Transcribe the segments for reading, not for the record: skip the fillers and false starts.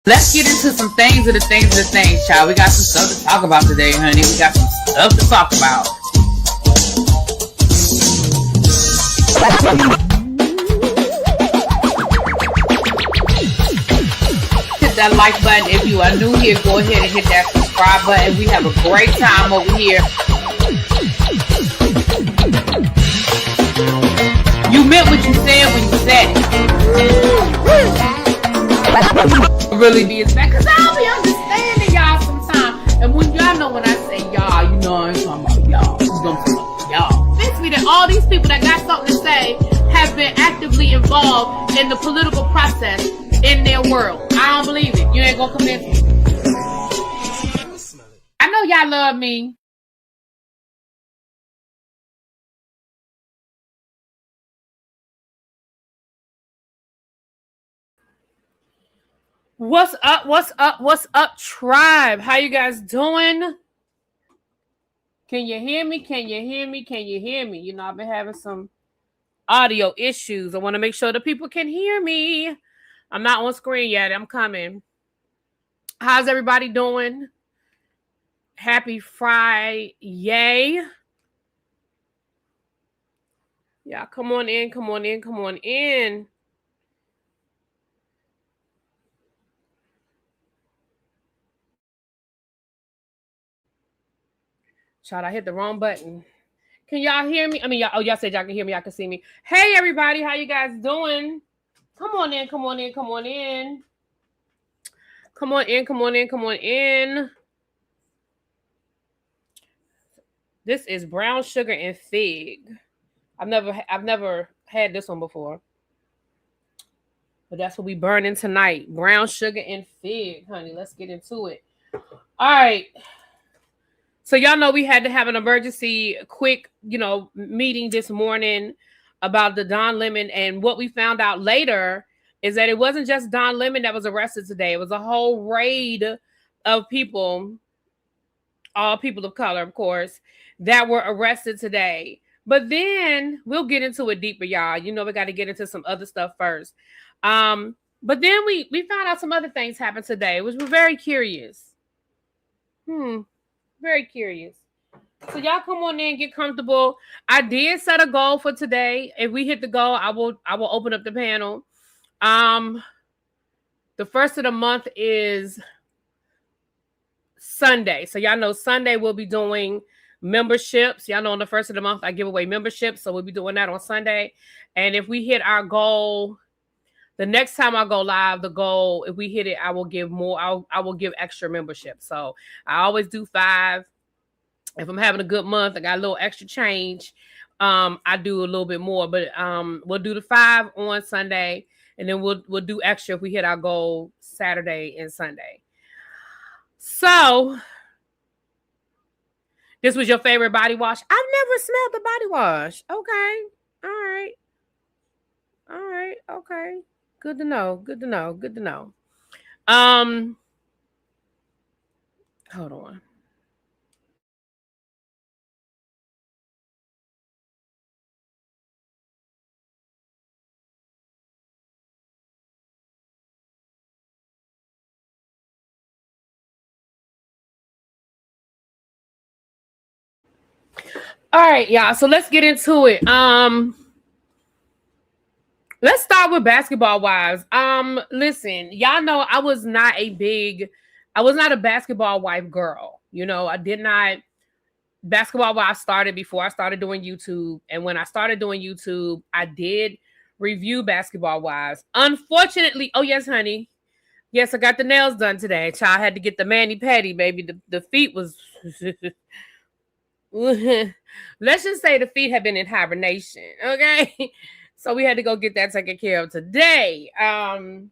Let's get into some things, child. We got some stuff to talk about today, honey. We got some stuff to talk about. Hit that like button. If you are new here, go ahead and hit that subscribe button. We have a great time over here. You meant what you said when you said it. Really be that, because I'll be understanding y'all sometimes. And when y'all know when I say y'all, you know I'm talking about y'all. You know I'm talking about y'all. Makes me that all these people that got something to say have been actively involved in the political process in their world. I don't believe it. You ain't gonna convince me. I know y'all love me. What's up, tribe? How you guys doing? Can you hear me? You know, I've been having some audio issues. I want to make sure the people can hear me. I'm not on screen yet. I'm coming. How's everybody doing? Happy Friday. Yay. Yeah, come on in. Child, I hit the wrong button. Can y'all hear me? I mean, y'all said y'all can hear me. Y'all can see me. Hey, everybody. How you guys doing? Come on in. This is brown sugar and fig. I've never had this one before. But that's what we burning tonight. Brown sugar and fig, honey. Let's get into it. All right. So y'all know we had to have an emergency quick, meeting this morning about the Don Lemon. And what we found out later is that it wasn't just Don Lemon that was arrested today. It was a whole raid of people, all people of color, of course, that were arrested today. But then we'll get into it deeper, y'all. You know, we got to get into some other stuff first. But then we found out some other things happened today, which we're very curious. Very curious. So y'all come on in, get comfortable. I did set a goal for today. If we hit the goal, I will open up the panel. The first of the month is Sunday. So y'all know Sunday we'll be doing memberships. Y'all know on the first of the month I give away memberships. So we'll be doing that on Sunday. And if we hit our goal, the next time I go live, the goal, if we hit it, I will give more. I will give extra membership. So I always do 5. If I'm having a good month, I got a little extra change. I do a little bit more, but we'll do the 5 on Sunday, and then we'll do extra if we hit our goal Saturday and Sunday. So this was your favorite body wash? I've never smelled the body wash. Okay. All right. Okay. Good to know. Hold on. All right, y'all. So let's get into it. Let's start with basketball wives. Listen, y'all know I was not a basketball wife girl. You know, I did not. Basketball wives started before I started doing YouTube. And when I started doing YouTube, I did review basketball wives. Unfortunately, oh yes, honey. Yes, I got the nails done today. Child had to get the mani-pedi, baby. The feet was let's just say the feet have been in hibernation. Okay. So we had to go get that taken care of today. But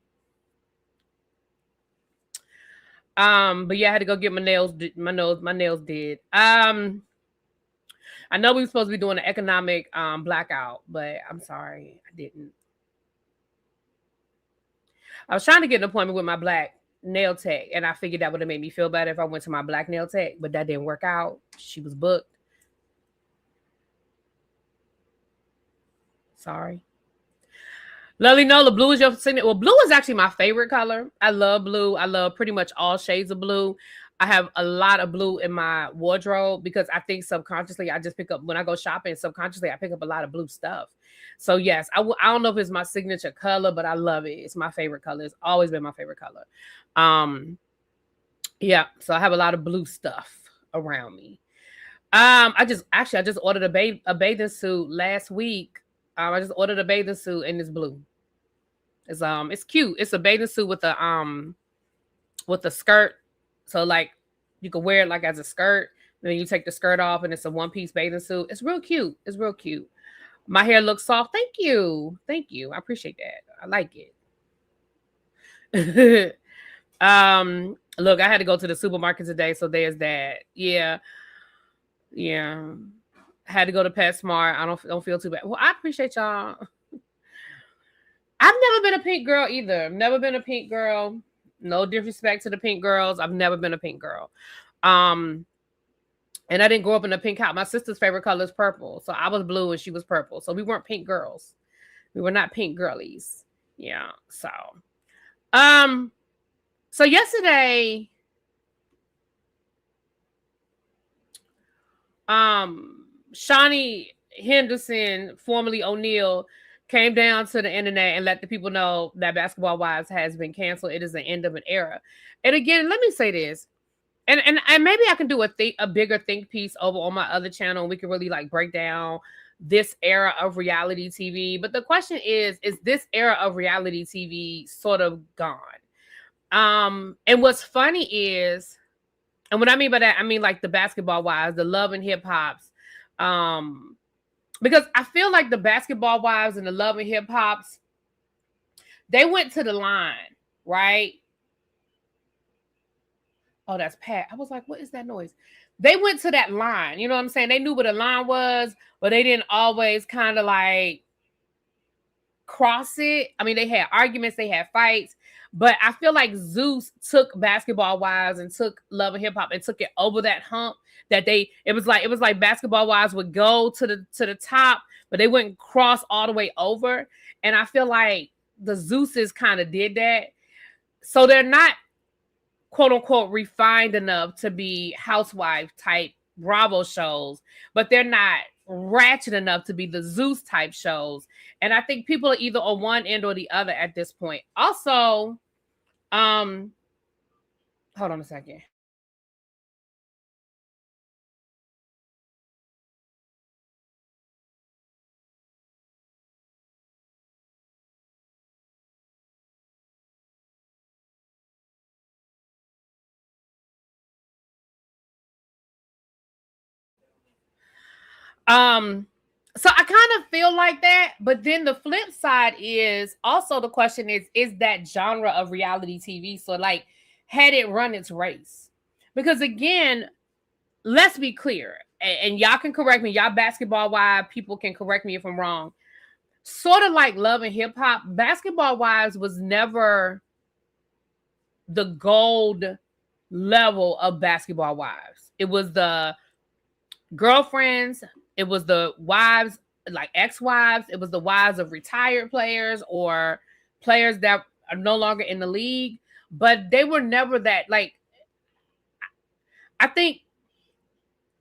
yeah, I had to go get my nails did. I know we were supposed to be doing an economic blackout, but I'm sorry, I didn't. I was trying to get an appointment with my black nail tech, and I figured that would have made me feel better if I went to my black nail tech, but that didn't work out. She was booked. Sorry. Lovely Nola, blue is your signature. Well, blue is actually my favorite color. I love blue. I love pretty much all shades of blue. I have a lot of blue in my wardrobe because I think subconsciously I just pick up when I go shopping. Subconsciously I pick up a lot of blue stuff. So yes, I don't know if it's my signature color, but I love it. It's my favorite color. It's always been my favorite color. Yeah. So I have a lot of blue stuff around me. I just ordered a bathing suit last week. I just ordered a bathing suit and it's blue. It's cute. It's a bathing suit with a skirt. So like you can wear it like as a skirt. Then you take the skirt off and it's a one-piece bathing suit. It's real cute. It's real cute. My hair looks soft. Thank you. Thank you. I appreciate that. I like it. Look, I had to go to the supermarket today, so there's that. Yeah. Yeah. Had to go to PetSmart. I don't feel too bad. Well, I appreciate y'all. I've never been a pink girl either. Never been a pink girl. No disrespect to the pink girls. I've never been a pink girl. And I didn't grow up in a pink house. My sister's favorite color is purple. So I was blue and she was purple. So we weren't pink girls. We were not pink girlies. Yeah. So yesterday, Shawnee Henderson, formerly O'Neal, came down to the internet and let the people know that Basketball Wives has been canceled. It is the end of an era. And again, let me say this. And maybe I can do a bigger think piece over on my other channel. And we can really like break down this era of reality TV. But the question is this era of reality TV sort of gone? And what's funny is, and what I mean by that, I mean like the Basketball Wives, the Love and Hip Hops. Because I feel like the Basketball Wives and the Love and Hip Hops, they went to the line, right? Oh, that's Pat. I was like, what is that noise? They went to that line. You know what I'm saying? They knew what a line was, but they didn't always kind of like cross it. I mean, they had arguments, they had fights, but I feel like Zeus took Basketball Wives and took Love and Hip Hop and took it over that hump that it was like Basketball Wives would go to the top, but they wouldn't cross all the way over. And I feel like the Zeuses kind of did that. So they're not quote unquote refined enough to be housewife type Bravo shows, but they're not ratchet enough to be the Zeus type shows. And I think people are either on one end or the other at this point. Also, hold on a second. So I kind of feel like that, but then the flip side is also the question is that genre of reality TV? So like, had it run its race? Because again, let's be clear, and y'all can correct me, y'all Basketball Wives people can correct me if I'm wrong. Sort of like Love and Hip Hop, Basketball Wives was never the gold level of Basketball Wives. It was the girlfriends, it was the wives, like ex-wives, it was the wives of retired players or players that are no longer in the league, but they were never that, like, I think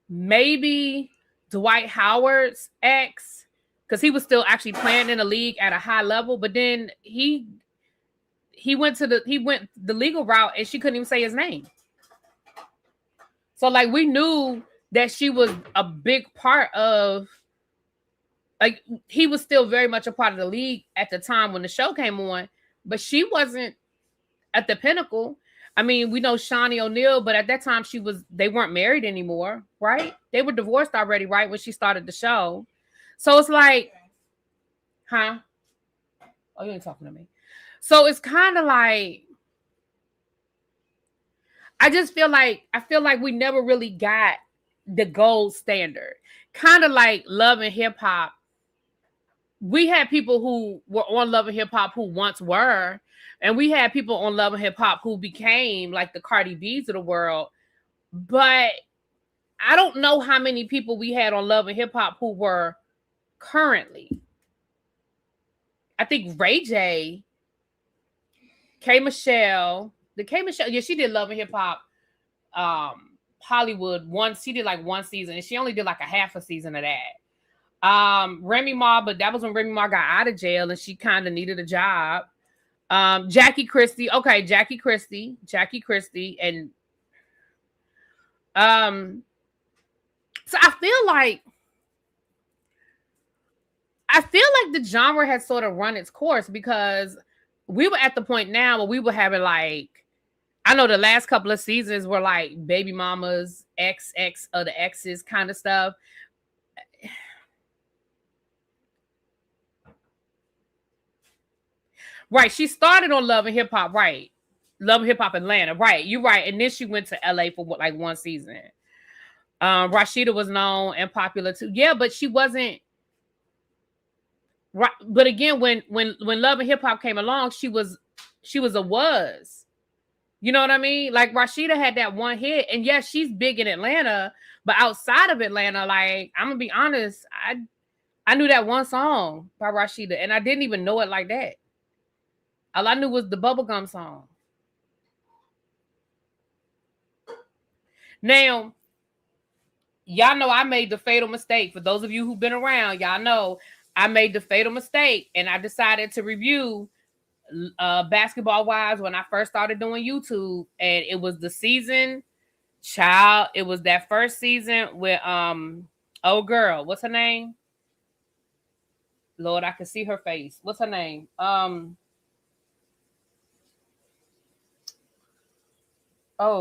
maybe Dwight Howard's ex, because he was still actually playing in the league at a high level, but then he went the legal route and she couldn't even say his name. So like we knew that she was a big part of, like, he was still very much a part of the league at the time when the show came on, but she wasn't at the pinnacle. I mean, we know Shawnee O'Neal, but at that time they weren't married anymore, right? They were divorced already, right? When she started the show. So it's like, huh? Oh, you ain't talking to me. So it's kind of like, I feel like we never really got the gold standard. Kind of like Love and Hip Hop. We had people who were on Love and Hip Hop who once were, and we had people on Love and Hip Hop who became like the Cardi B's of the world. But I don't know how many people we had on Love and Hip Hop who were currently. I think Ray J, K Michelle, yeah, she did Love and Hip Hop. Hollywood she did like one season, and she only did like a half a season of that. Remy Ma, but that was when Remy Ma got out of jail and she kind of needed a job. Jackie Christie, Jackie Christie, and so I feel like the genre has sort of run its course, because we were at the point now where we were having like, I know the last couple of seasons were like baby mamas, XX of the exes kind of stuff. Right. She started on Love and Hip Hop, right? Love and Hip Hop Atlanta, right? You're right. And then she went to LA for like one season. Rashida was known and popular too. Yeah, but she wasn't right. But again, when Love and Hip Hop came along, she was a was. You know what I mean? Like Rashida had that one hit, and yes, she's big in Atlanta, but outside of Atlanta, like, I'm gonna be honest, I knew that one song by Rashida, and I didn't even know it like that. All I knew was the Bubblegum song. Now, y'all know I made the fatal mistake. For those of you who've been around, y'all know I made the fatal mistake, and I decided to review Basketball Wives when I first started doing YouTube, and it was the season, child. It was that first season with oh girl, what's her name? Lord, I can see her face. What's her name? Oh,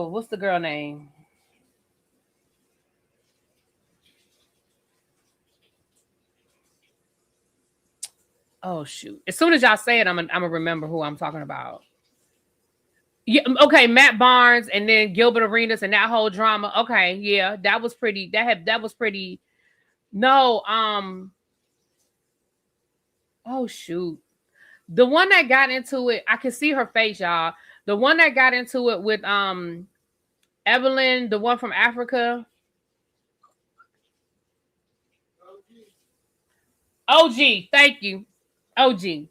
what's the girl name? Oh shoot! As soon as y'all say it, I'm gonna remember who I'm talking about. Yeah, okay, Matt Barnes, and then Gilbert Arenas, and that whole drama. Okay, yeah, that was pretty. That was pretty. No, oh shoot, the one that got into it, I can see her face, y'all. The one that got into it with Evelyn, the one from Africa. OG, thank you. OG.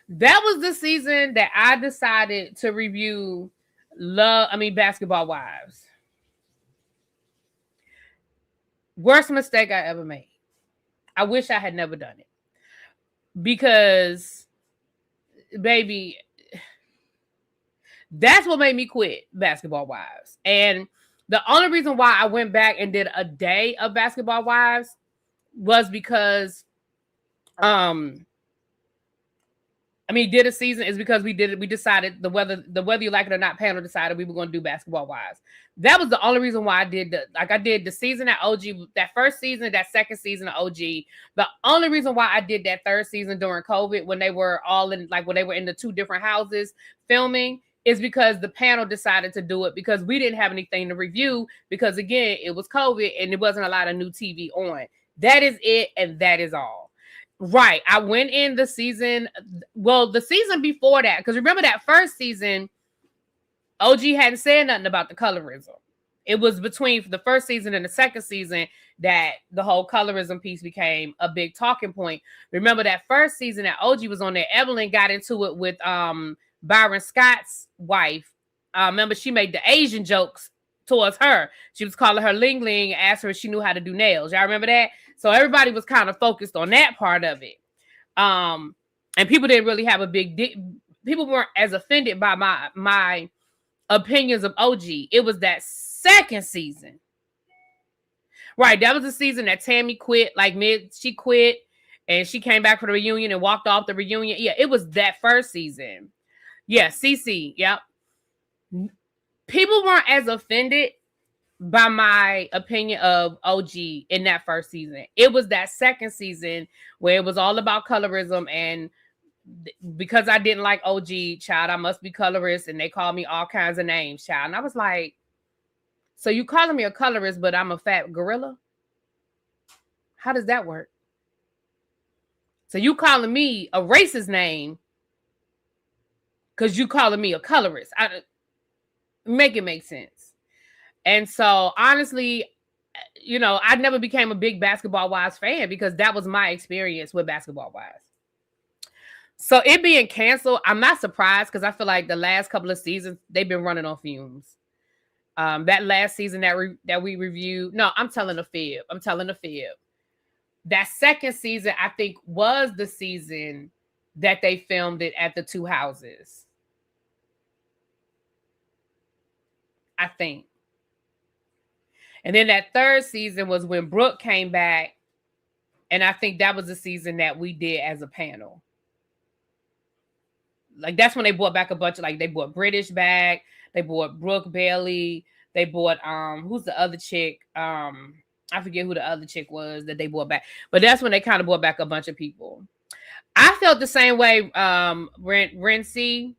That was the season that I decided to review Basketball Wives. Worst mistake I ever made. I wish I had never done it. Because, baby, that's what made me quit Basketball Wives. And the only reason why I went back and did a day of Basketball Wives was because did a season is because we decided the whether you like it or not panel decided we were going to do Basketball Wives. That was the only reason why I did I did the season at OG, that first season, that second season of OG. The only reason why I did that third season during COVID, when they were all in, like when they were in the two different houses filming, is because the panel decided to do it, because we didn't have anything to review, because again, it was COVID and there wasn't a lot of new TV on. That is it, and that is all. Right. I went in the season before that, because remember that first season, OG hadn't said nothing about the colorism. It was between the first season and the second season that the whole colorism piece became a big talking point. Remember that first season that OG was on there, Evelyn got into it with Byron Scott's wife. Remember, she made the Asian jokes towards her. She was calling her Ling Ling, asked her if she knew how to do nails. Y'all remember that? So everybody was kind of focused on that part of it. And people didn't really have people weren't as offended by my opinions of OG. It was that second season. Right. That was the season that Tammy quit, she quit and she came back for the reunion and walked off the reunion. Yeah, it was that first season. Yeah, CC. Yep. People weren't as offended by my opinion of OG in that first season. It was that second season where it was all about colorism, and because I didn't like OG, child, I must be colorist, and they called me all kinds of names, child. And I was like, so you calling me a colorist, but I'm a fat gorilla? How does that work? So you calling me a racist name because you calling me a colorist? Make it make sense. And so, honestly, I never became a big Basketball Wives fan because that was my experience with Basketball Wives. So it being canceled, I'm not surprised because I feel like the last couple of seasons they've been running on fumes. That last season that we reviewed, no, I'm telling a fib. I'm telling a fib. That second season, I think, was the season that they filmed it at the two houses. I think. And then that third season was when Brooke came back. And I think that was the season that we did as a panel. Like, that's when they brought back a bunch of, like, they brought British back. They brought Brooke Bailey. They brought, who's the other chick? I forget who the other chick was that they brought back. But that's when they kind of brought back a bunch of people. I felt the same way, Rency.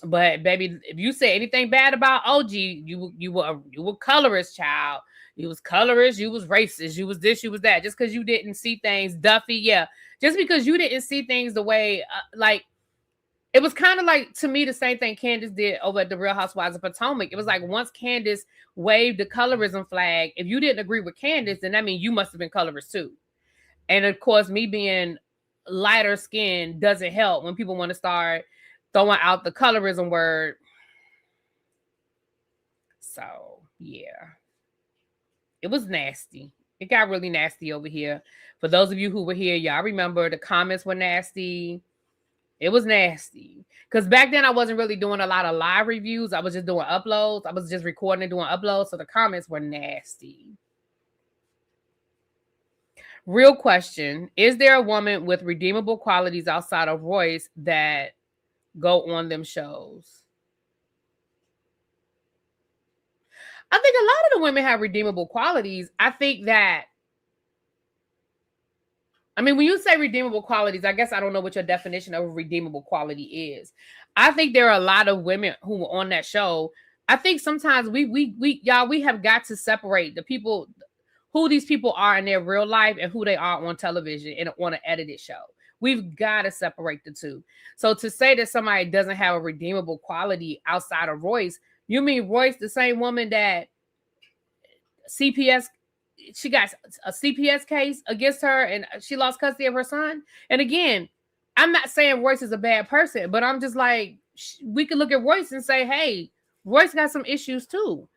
But baby, if you say anything bad about OG, you were colorist, child. You was colorist, you was racist, you was this, you was that. Just because you didn't see things, Duffy, yeah. Just because you didn't see things the way, like, it was kind of like, to me, the same thing Candace did over at the Real Housewives of Potomac. It was like, once Candace waved the colorism flag, if you didn't agree with Candace, then that means you must have been colorist too. And of course, me being lighter skin doesn't help when people want to start throwing out the colorism word. So, yeah. It was nasty. It got really nasty over here. For those of you who were here, y'all remember the comments were nasty. It was nasty. Because back then I wasn't really doing a lot of live reviews. I was just doing uploads. I was just recording and doing uploads. So the comments were nasty. Real question. Is there a woman with redeemable qualities outside of Royce that go on them shows? I think a lot of the women have redeemable qualities. I think that, I mean, when you say redeemable qualities, I guess I don't know what your definition of a redeemable quality is. I think there are a lot of women who were on that show. I think sometimes we have got to separate the people, who these people are in their real life and who they are on television and on an edited show. We've got to separate the two. So to say that somebody doesn't have a redeemable quality outside of Royce, you mean Royce, the same woman that CPS, she got a CPS case against her and she lost custody of her son? And again, I'm not saying Royce is a bad person, but I'm just like, we could look at Royce and say, hey, Royce got some issues too.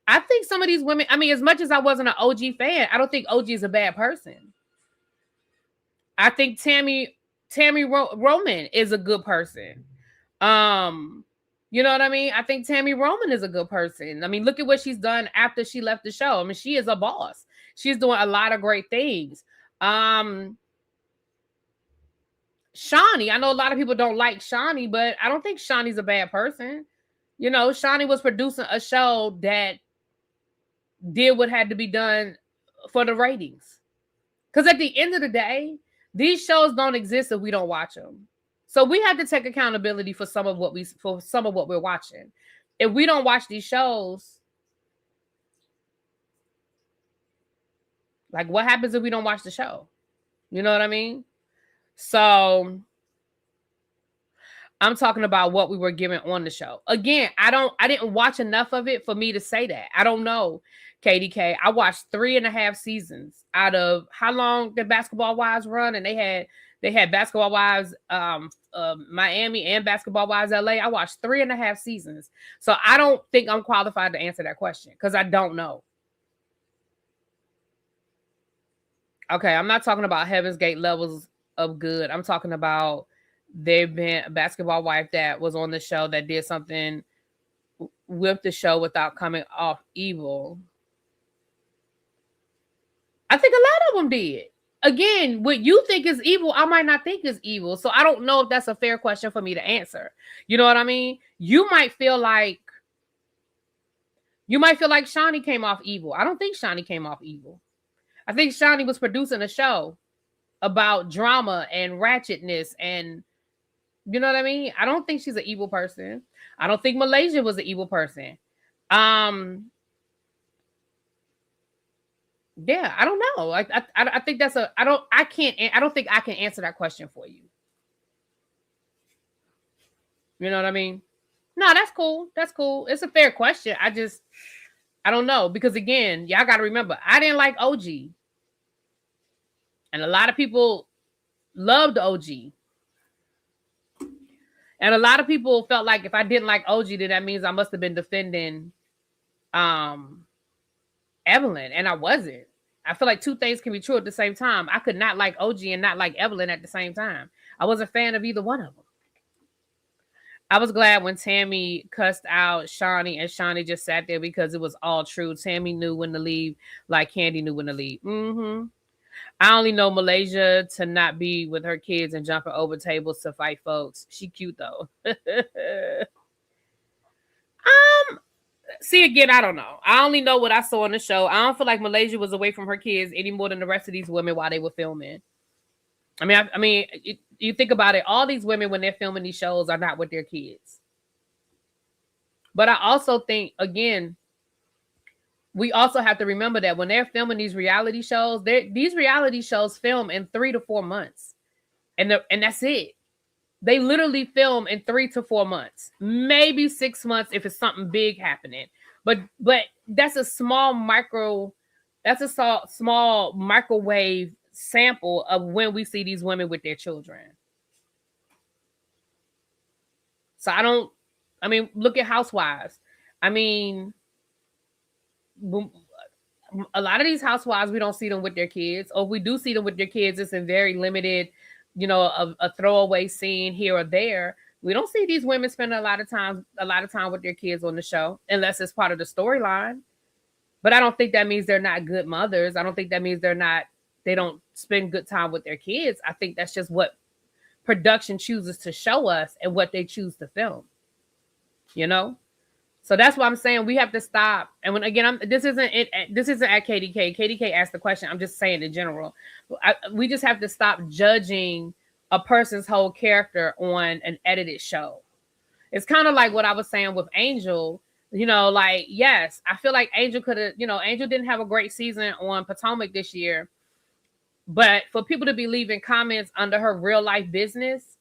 I think some of these women, I mean, as much as I wasn't an OG fan, I don't think OG is a bad person. I think Tammy Roman is a good person. You know what I mean? I think Tammy Roman is a good person. I mean, look at what she's done after she left the show. I mean, she is a boss. She's doing a lot of great things. Shawnee, I know a lot of people don't like Shawnee, but I don't think Shawnee's a bad person. You know, Shawnee was producing a show that did what had to be done for the ratings. Because at the end of the day, these shows don't exist if we don't watch them. So we have to take accountability for some of what we're watching. If we don't watch these shows, like, what happens if we don't watch the show? You know what I mean? So I'm talking about what we were given on the show. Again, I didn't watch enough of it for me to say that. I don't know, KDK. I watched 3.5 seasons out of how long did Basketball Wives run? And they had Basketball Wives Miami and Basketball Wives LA. I watched 3.5 seasons. So I don't think I'm qualified to answer that question because I don't know. Okay, I'm not talking about Heaven's Gate levels of good. I'm talking about they've been a basketball wife that was on the show that did something with the show without coming off evil. I think a lot of them did. Again, what you think is evil, I might not think is evil. So I don't know if that's a fair question for me to answer. You know what I mean? You might feel like Shawnee came off evil. I don't think Shawnee came off evil. I think Shawnee was producing a show about drama and ratchetness and, you know what I mean? I don't think she's an evil person. I don't think Malaysia was an evil person. Yeah, I don't know. I think that's I don't think I can answer that question for you. You know what I mean? No, that's cool. That's cool. It's a fair question. I don't know. Because again, y'all got to remember, I didn't like OG. And a lot of people loved OG. And a lot of people felt like if I didn't like OG, then that means I must have been defending Evelyn, and I wasn't. I feel like two things can be true at the same time. I could not like OG and not like Evelyn at the same time. I was a fan of either one of them. I was glad when Tammy cussed out Shawnee and Shawnee just sat there because it was all true. Tammy knew when to leave, like Candy knew when to leave. I only know Malaysia to not be with her kids and jumping over tables to fight folks. She cute though. See, again, I don't know. I only know what I saw on the show. I don't feel like Malaysia was away from her kids any more than the rest of these women while they were filming. I mean, you think about it. All these women, when they're filming these shows, are not with their kids. But I also think, again, we also have to remember that when they're filming these reality shows, these reality shows film in 3 to 4 months, and that's it. They literally film in 3 to 4 months, maybe 6 months if it's something big happening. But that's a small microwave sample of when we see these women with their children. So look at Housewives. I mean, a lot of these housewives, we don't see them with their kids, or if we do see them with their kids, it's in very limited, a throwaway scene here or there. We don't see these women spend a lot of time with their kids on the show, unless it's part of the storyline. But I don't think that means they're not good mothers. I don't think that means they don't spend good time with their kids. I think that's just what production chooses to show us and what they choose to film. So that's why I'm saying we have to stop. And when again, this isn't at KDK. KDK asked the question. I'm just saying in general. We just have to stop judging a person's whole character on an edited show. It's kind of like what I was saying with Angel. Yes, I feel like Angel could have. Angel didn't have a great season on Potomac this year, but for people to be leaving comments under her real life business,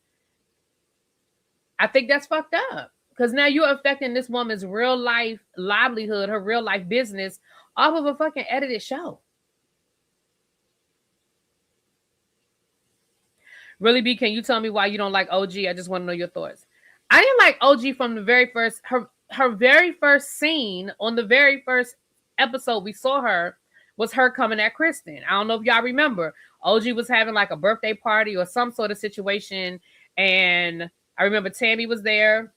I think that's fucked up. Because now you're affecting this woman's real life livelihood, her real life business, off of a fucking edited show. Really, B, can you tell me why you don't like OG? I just want to know your thoughts. I didn't like OG from the very first, her very first scene on the very first episode we saw her was her coming at Kristen. I don't know if y'all remember. OG was having like a birthday party or some sort of situation. And I remember Tammy was there.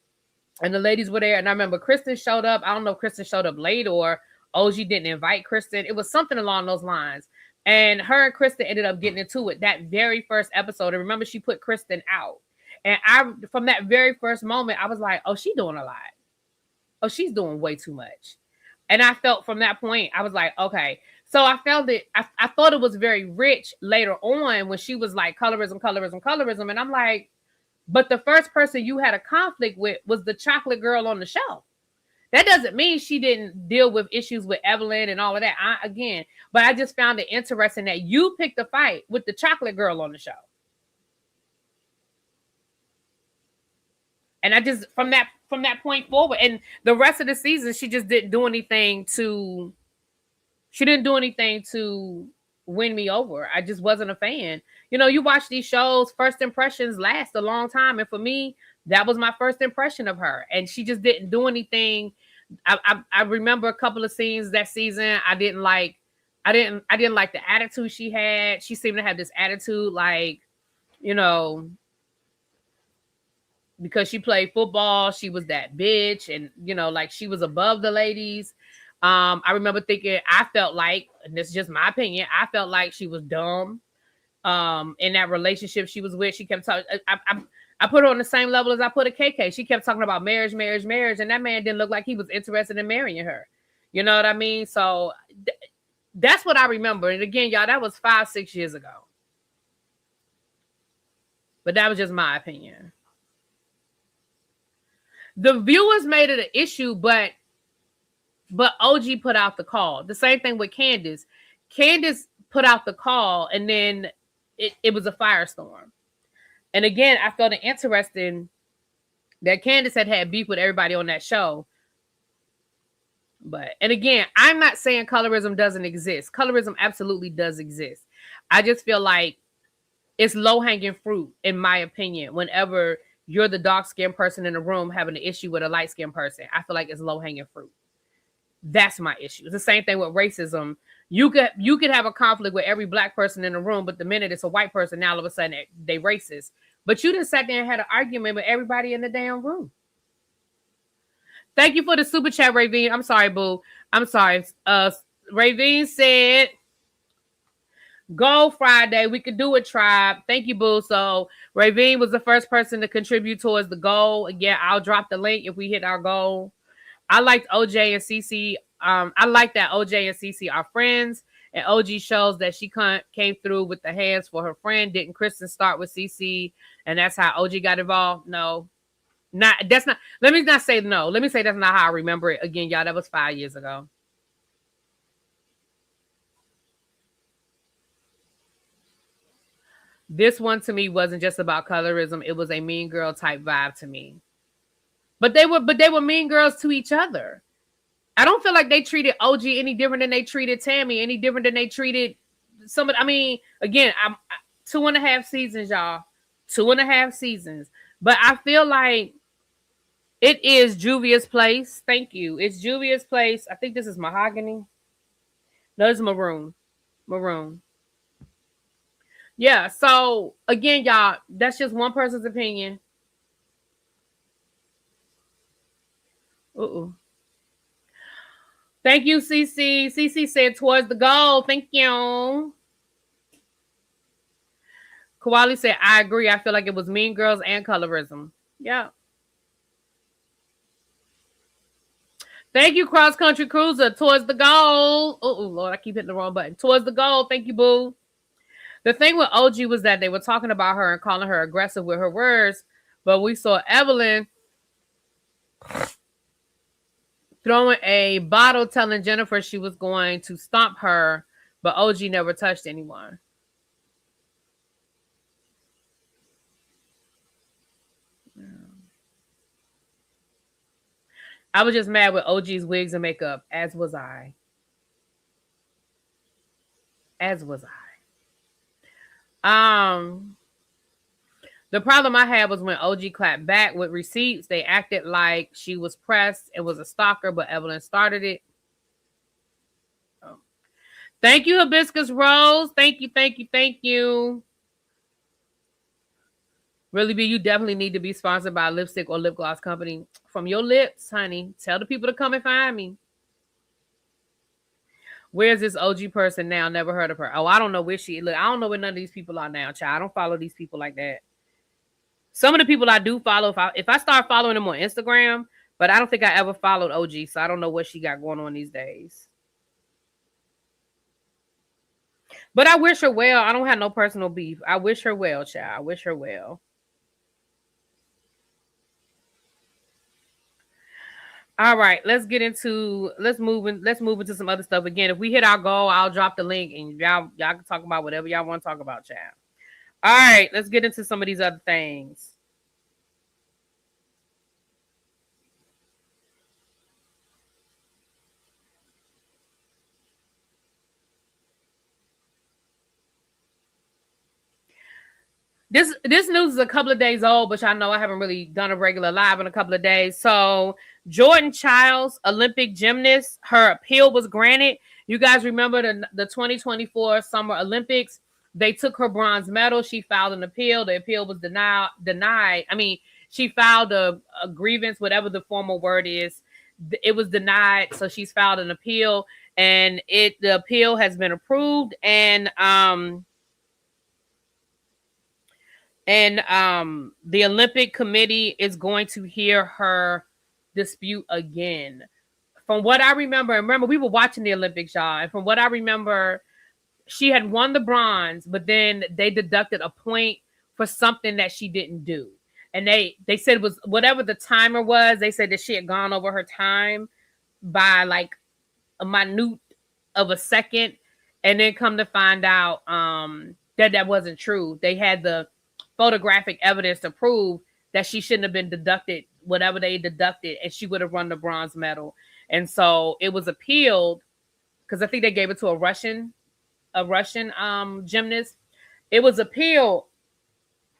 And the ladies were there. And I remember Kristen showed up. I don't know if Kristen showed up late or OG didn't invite Kristen. It was something along those lines. And her and Kristen ended up getting into it that very first episode. And remember, she put Kristen out. And from that very first moment, I was like, oh, she's doing a lot. Oh, she's doing way too much. And I felt from that point, I was like, okay. So I felt it. I thought it was very rich later on when she was like colorism. And I'm like, but the first person you had a conflict with was the chocolate girl on the show. That doesn't mean she didn't deal with issues with Evelyn and all of that. But I just found it interesting that you picked a fight with the chocolate girl on the show. And I just from that point forward, and the rest of the season, she just didn't do anything to. She didn't do anything to win me over. I just wasn't a fan. You watch these shows, first impressions last a long time. And for me, that was my first impression of her. And she just didn't do anything. I remember a couple of scenes that season I didn't like. I didn't like the attitude she had. She seemed to have this attitude like, because she played football, she was that bitch. And, like she was above the ladies. I remember thinking, I felt like, and this is just my opinion, I felt like she was dumb. In that relationship she was with, she kept talking. I put her on the same level as I put a KK. She kept talking about marriage, and that man didn't look like he was interested in marrying her. You know what I mean? So that's what I remember. And again, y'all, that was 5-6 years ago. But that was just my opinion. The viewers made it an issue, but OG put out the call. The same thing with Candace. Candace put out the call, and then it was a firestorm. And again, I felt it interesting that Candace had beef with everybody on that show. And again, I'm not saying colorism doesn't exist. Colorism absolutely does exist. I just feel like it's low-hanging fruit, in my opinion, whenever you're the dark-skinned person in the room having an issue with a light-skinned person. I feel like it's low-hanging fruit. That's my issue. It's the same thing with racism. You could have a conflict with every black person in the room, but the minute it's a white person, now all of a sudden they racist. But you didn't sat there and had an argument with everybody in the damn room. Thank you for the super chat, Ravine. I'm sorry, boo. I'm sorry. Ravine said, Go Friday. We could do a tribe. Thank you, boo. So Ravine was the first person to contribute towards the goal. Again, I'll drop the link if we hit our goal. I liked OJ and CC. I like that OJ and CC are friends. And OG shows that she came through with the hands for her friend. Didn't Kristen start with CC? And that's how OG got involved? No. That's not. Let me not say no. Let me say that's not how I remember it. Again, y'all, that was 5 years ago. This one to me wasn't just about colorism. It was a mean girl type vibe to me. But they were mean girls to each other. I don't feel like they treated OG any different than they treated Tammy, any different than they treated somebody. I mean, again, I'm 2.5 seasons, y'all. 2.5 seasons. But I feel like it is Juvia's Place. Thank you. It's Juvia's Place. I think this is mahogany. No, it's maroon. Maroon. Yeah, so again, y'all, that's just one person's opinion. Uh-oh. Thank you, CC. CC said towards the goal. Thank you. Kawali said, I agree. I feel like it was Mean Girls and colorism. Yeah. Thank you, Cross Country Cruiser. Towards the goal. Oh, Lord, I keep hitting the wrong button. Towards the goal. Thank you, boo. The thing with OG was that they were talking about her and calling her aggressive with her words, but we saw Evelyn throwing a bottle telling Jennifer she was going to stomp her, but OG never touched anyone. I was just mad with OG's wigs and makeup, as was I. As was I. The problem I had was when OG clapped back with receipts, they acted like she was pressed and was a stalker, but Evelyn started it. Oh. Thank you, Hibiscus Rose. Thank you, thank you, thank you. Really, B, you definitely need to be sponsored by a lipstick or lip gloss company. From your lips, honey. Tell the people to come and find me. Where's this OG person now? Never heard of her. Oh, I don't know where she. Look, I don't know where none of these people are now, child. I don't follow these people like that. Some of the people I do follow, if I start following them on Instagram, but I don't think I ever followed OG, so I don't know what she got going on these days. But I wish her well. I don't have no personal beef. I wish her well, child. I wish her well. All right, let's move into some other stuff. Again, if we hit our goal, I'll drop the link and y'all can talk about whatever y'all want to talk about, child. All right, let's get into some of these other things. This news is a couple of days old, but y'all know I haven't really done a regular live in a couple of days. So Jordan Childs, Olympic gymnast, her appeal was granted. You guys remember the 2024 Summer Olympics? They took her bronze medal. She filed an appeal. The appeal was denied. I mean, she filed a grievance, whatever the formal word is. It was denied. So she's filed an appeal, and the appeal has been approved. And the Olympic Committee is going to hear her dispute again. From what I remember we were watching the Olympics, y'all, and from what I remember, she had won the bronze, but then they deducted a point for something that she didn't do. And they said it was whatever the timer was, they said that she had gone over her time by like a minute of a second, and then come to find out that wasn't true. They had the photographic evidence to prove that she shouldn't have been deducted whatever they deducted, and she would have won the bronze medal. And so it was appealed because I think they gave it to a Russian gymnast. It was appealed.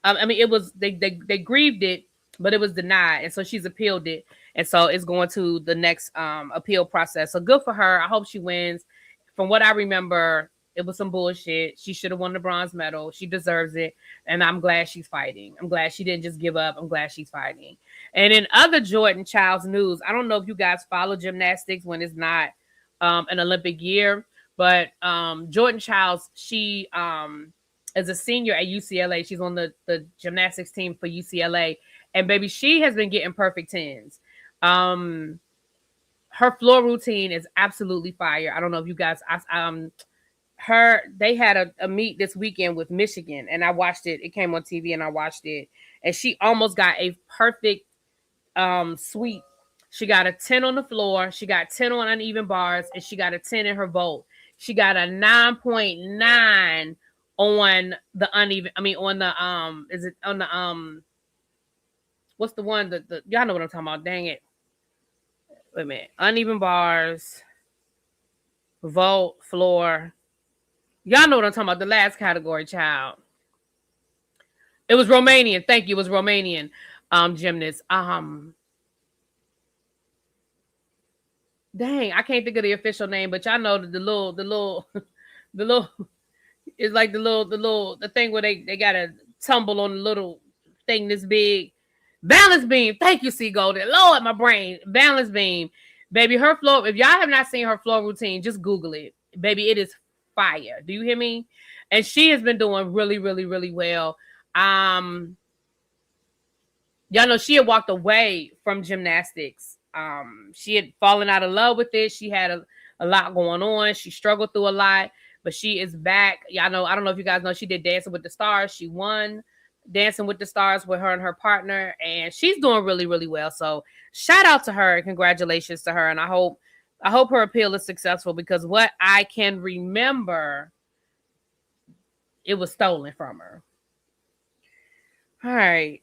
I mean, it was they grieved it, but it was denied, and so she's appealed it, and so it's going to the next appeal process. So good for her. I hope she wins. From what I remember, it was some bullshit. She should have won the bronze medal. She deserves it, and I'm glad she's fighting. I'm glad she didn't just give up. I'm glad she's fighting. And in other Jordan Childs news, I don't know if you guys follow gymnastics when it's not an Olympic year, but Jordan Childs, she is a senior at UCLA. She's on the gymnastics team for UCLA. And baby, she has been getting perfect tens. Her floor routine is absolutely fire. I don't know if you guys, they had a meet this weekend with Michigan, and I watched it. It came on TV, and I watched it, and she almost got a perfect sweep. She got a 10 on the floor, she got 10 on uneven bars, and she got a 10 in her vault. She got a 9.9 on the uneven. I mean, on the is it on the what's the one the y'all know what I'm talking about? Dang it! Wait a minute. Uneven bars, vault, floor. Y'all know what I'm talking about. The last category, child. It was Romanian. Thank you. It was Romanian gymnast. Dang, I can't think of the official name, but y'all know the little it's like the thing where they gotta tumble on the little thing this big. Balance beam. Thank you, C Golden. Lord, my brain. Balance beam. Baby, her floor, if y'all have not seen her floor routine, just Google it. Baby, it is fire. Do you hear me? And she has been doing really, really, really well. Y'all know she had walked away from gymnastics. She had fallen out of love with it. She had a lot going on. She struggled through a lot, but she is back. Y'all know, I don't know if you guys know, she did Dancing with the Stars. She won Dancing with the Stars with her and her partner, and she's doing really, really well. So shout out to her and congratulations to her. And I hope her appeal is successful, because what I can remember, it was stolen from her. All right.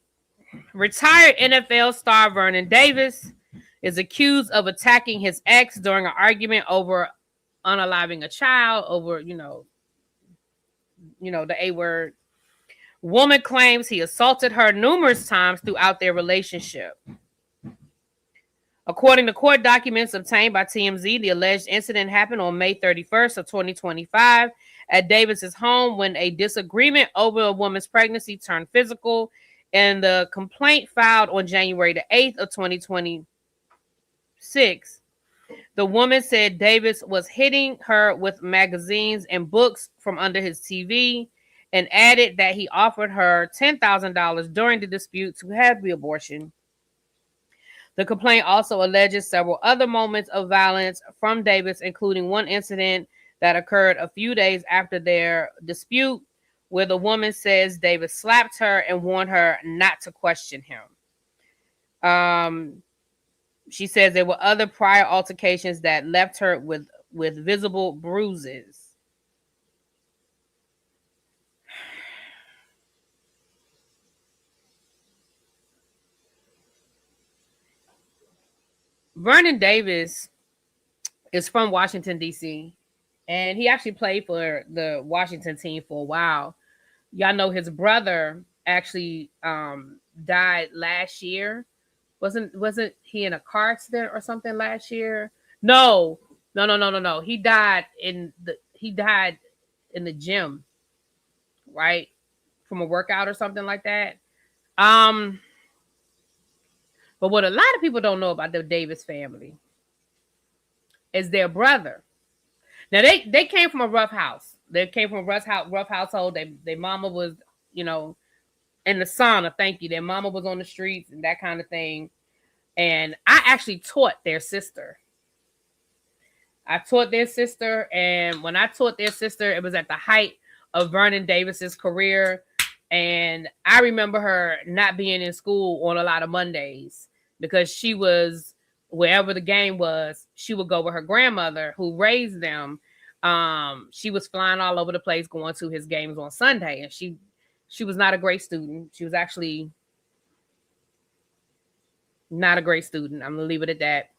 Retired NFL star Vernon Davis is accused of attacking his ex during an argument over unaliving a child, over, the A word. Woman claims he assaulted her numerous times throughout their relationship. According to court documents obtained by TMZ, the alleged incident happened on May 31st of 2025 at Davis's home, when a disagreement over a woman's pregnancy turned physical, and the complaint filed on January the 8th of 2026. The woman said Davis was hitting her with magazines and books from under his TV, and added that he offered her $10,000 during the dispute to have the abortion. The complaint also alleges several other moments of violence from Davis, including one incident that occurred a few days after their dispute, where the woman says Davis slapped her and warned her not to question him. She says there were other prior altercations that left her with visible bruises. Vernon Davis is from Washington, D.C., and he actually played for the Washington team for a while. Y'all know his brother actually died last year. Wasn't he in a car accident or something last year? No. He died in the gym, right? From a workout or something like that. But what a lot of people don't know about the Davis family is their brother. Now they came from a rough house. They came from a rough household. Their mama was, in the sauna. Thank you. Their mama was on the streets and that kind of thing. And I actually taught their sister. And when I taught their sister, it was at the height of Vernon Davis's career. And I remember her not being in school on a lot of Mondays, because she was, wherever the game was, she would go with her grandmother who raised them. She was flying all over the place going to his games on Sunday. And she was not a great student. She was actually not a great student. I'm going to leave it at that.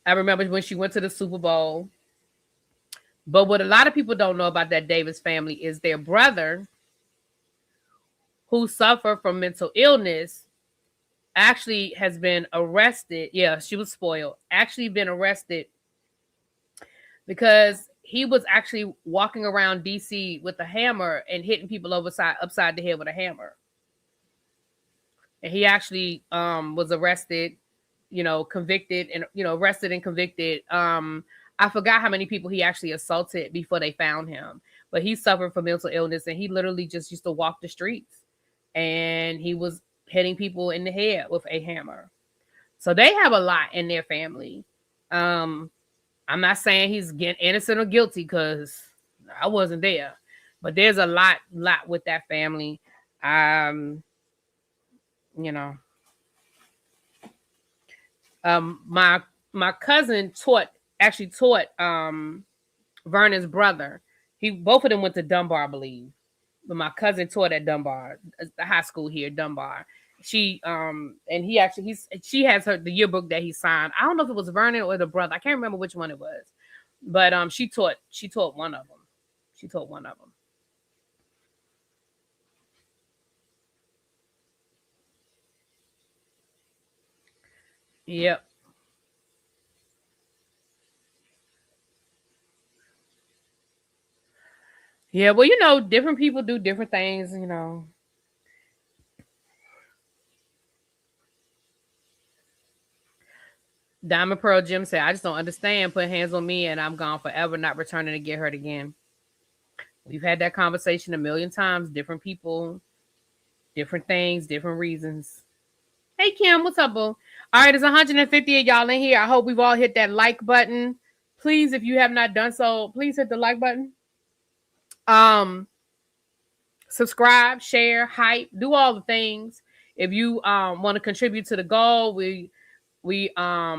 I remember when she went to the Super Bowl, But what a lot of people don't know about that Davis family is their brother, who suffered from mental illness, actually has been arrested. Yeah, she was spoiled. Actually been arrested because he was actually walking around DC with a hammer and hitting people upside the head with a hammer. And he actually was arrested, convicted, and arrested and convicted. I forgot how many people he actually assaulted before they found him, but he suffered from mental illness and he literally just used to walk the streets and he was hitting people in the head with a hammer. So they have a lot in their family. I'm not saying he's getting innocent or guilty because I wasn't there, but there's a lot with that family. Um, you know, my cousin actually taught Vernon's brother. Both of them went to Dunbar, I believe. But my cousin taught at Dunbar, the high school here, Dunbar. She and she has the yearbook that he signed. I don't know if it was Vernon or the brother. I can't remember which one it was. But she taught one of them. She taught one of them. Yep. Yeah, well, different people do different things. Diamond Pearl Jim said, I just don't understand. Put hands on me and I'm gone forever, not returning to get hurt again. We've had that conversation a million times. Different people, different things, different reasons. Hey, Kim, what's up, boo? All right, there's 150 of y'all in here. I hope we've all hit that like button. Please, if you have not done so, please hit the like button. Subscribe, share, hype, do all the things. If you want to contribute to the goal, we are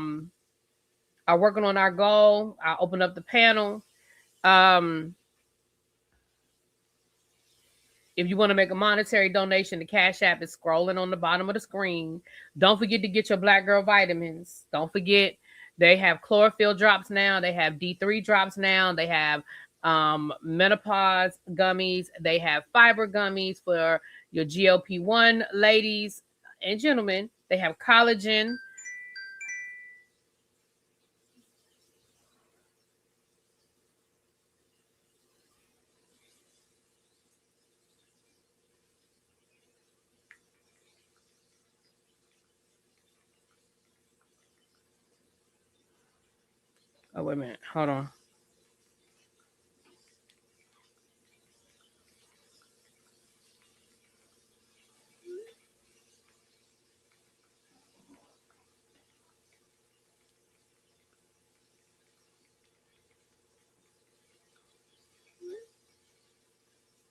working on our goal. I'll open up the panel. If you want to make a monetary donation, the Cash App is scrolling on the bottom of the screen. Don't forget to get your Black Girl vitamins. Don't forget, they have chlorophyll drops now. They have D3 drops now. They have menopause gummies. They have fiber gummies for your GLP-1 ladies and gentlemen. They have collagen. Oh, wait a minute. Hold on.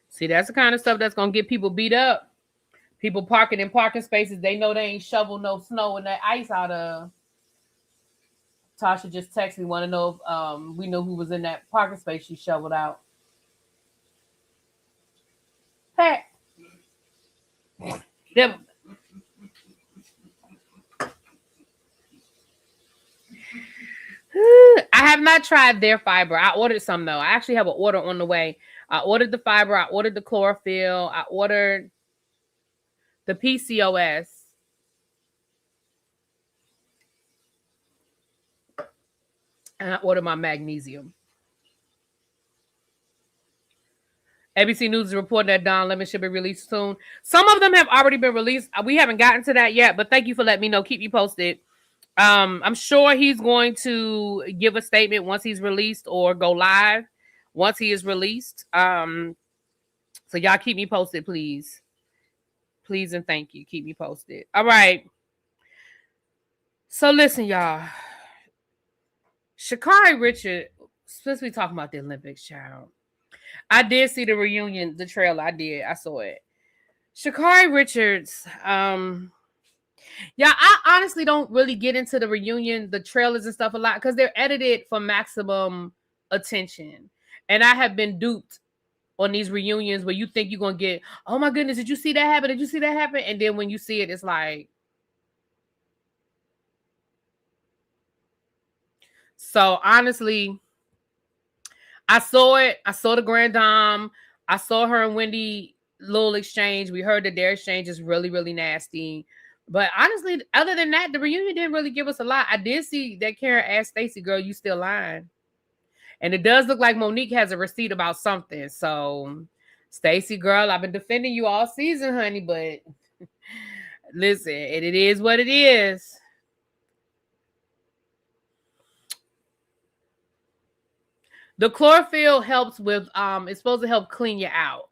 See, that's the kind of stuff that's going to get people beat up. People parking in parking spaces they know they ain't shovel no snow and that ice out of. Tasha just texted me, want to know if we know who was in that parking space she shoveled out. Pat. Them. I have not tried their fiber. I ordered some though. I actually have an order on the way. I ordered the fiber. I ordered the chlorophyll. I ordered the PCOS. And I ordered my magnesium. ABC News is reporting that Don Lemon should be released soon. Some of them have already been released. We haven't gotten to that yet, but thank you for letting me know. Keep you posted. I'm sure he's going to give a statement once he's released or go live once he is released. So y'all keep me posted, please. Please and thank you. Keep me posted. All right. So listen, y'all. Sha'Carri Richard, since we talking about the Olympics, child. I did see the reunion, the trailer. I saw it. Sha'Carri Richards, yeah, I honestly don't really get into the reunion, the trailers and stuff a lot because they're edited for maximum attention. And I have been duped on these reunions where you think you're going to get, oh my goodness, did you see that happen? Did you see that happen? And then when you see it, it's like. So honestly, I saw it. I saw the Grand Dame. I saw her and Wendy little exchange. We heard that their exchange is really, really nasty. But honestly, other than that, the reunion didn't really give us a lot. I did see that Karen asked Stacey, girl, you still lying? And it does look like Monique has a receipt about something. So, Stacey, girl, I've been defending you all season, honey, but listen, it is what it is. The chlorophyll helps with it's supposed to help clean you out.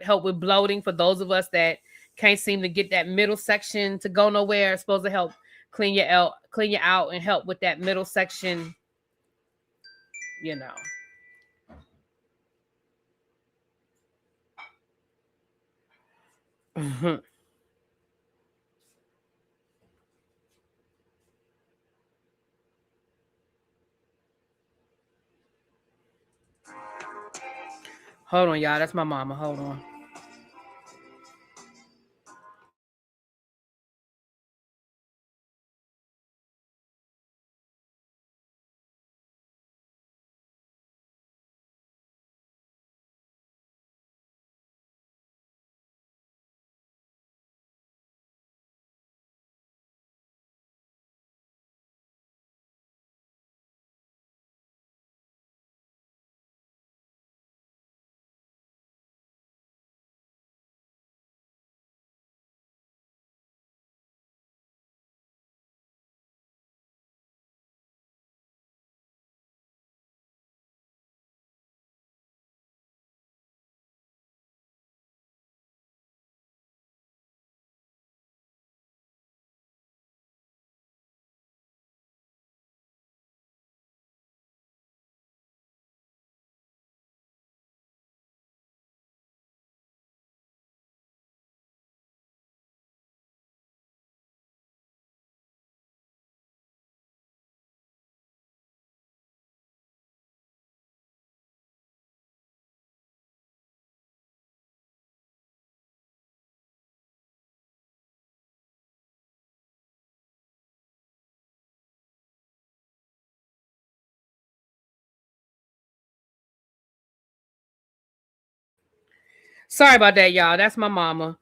Help with bloating for those of us that can't seem to get that middle section to go nowhere. It's supposed to help clean you out and help with that middle section, you know. Hold on, y'all. That's my mama. Hold on. Sorry about that, y'all. That's my mama.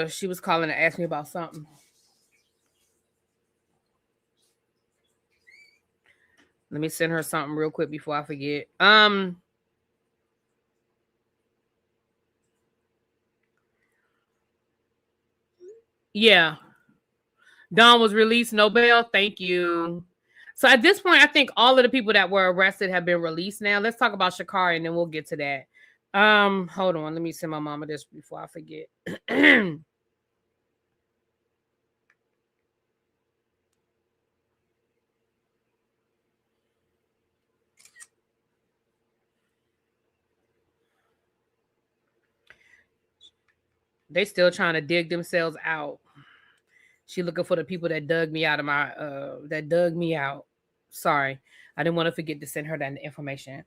She was calling to ask me about something. Let me send her something real quick before I forget. Yeah. Don was released. No bail. Thank you. So at this point, I think all of the people that were arrested have been released now. Let's talk about Sha'Carri and then we'll get to that. Hold on. Let me send my mama this before I forget. They still trying to dig themselves out. She looking for the people that dug me out of my that dug me out. Sorry. I didn't want to forget to send her that information.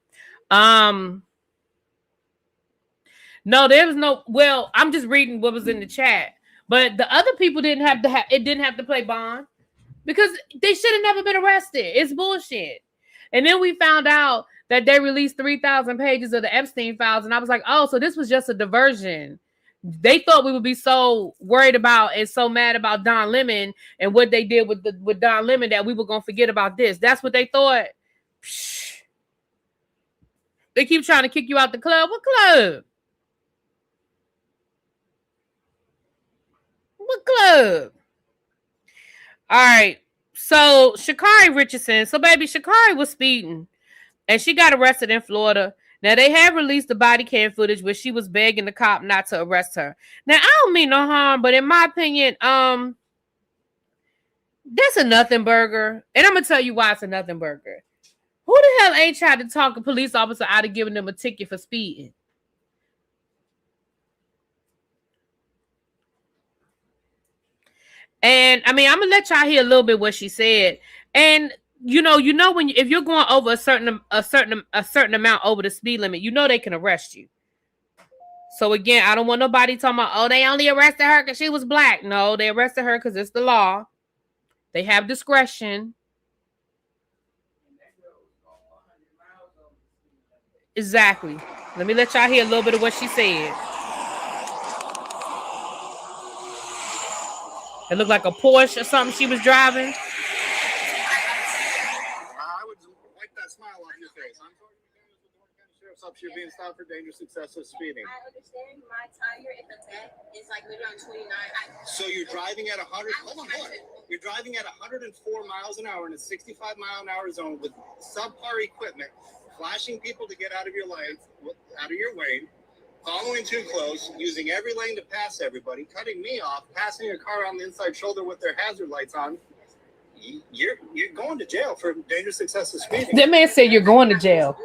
No, there was no. Well, I'm just reading what was in the chat, but the other people didn't have to have. It didn't have to play bond because they should have never been arrested. It's bullshit. And then we found out that they released 3,000 pages of the Epstein files, and I was like, oh, so this was just a diversion. They thought we would be so worried about and so mad about Don Lemon and what they did with Don Lemon that we were gonna forget about this. That's what they thought. Psh. They keep trying to kick you out the club. What club? What club? All right. So Sha'Carri Richardson. So baby, Sha'Carri was speeding, and she got arrested in Florida. Now they have released the body cam footage where she was begging the cop not to arrest her. Now I don't mean no harm, but in my opinion, that's a nothing burger, and I'm gonna tell you why it's a nothing burger. Who the hell ain't tried to talk a police officer out of giving them a ticket for speeding? And I mean, I'm gonna let y'all hear a little bit what she said. And you know when if you're going over a certain amount over the speed limit, you know they can arrest you. So again, I don't want nobody talking about, oh, they only arrested her because she was black. No, they arrested her because it's the law. They have discretion. Exactly. Let me let y'all hear a little bit of what she said. It looked like a Porsche or something she was driving. I would wipe that smile off your face. I'm talking to the Sheriff's Office. You're being stopped for dangerous, excessive speeding. I understand my tire in the back is like maybe on 29. So you're driving at 100. Hold on. You're driving at 104 miles an hour in a 65 mile an hour zone with subpar equipment, flashing people to get out of your lane, out of your way, following too close, using every lane to pass everybody, cutting me off, passing your car on the inside shoulder with their hazard lights on. You're going to jail for dangerous, excessive speeding. That man said you're going to jail.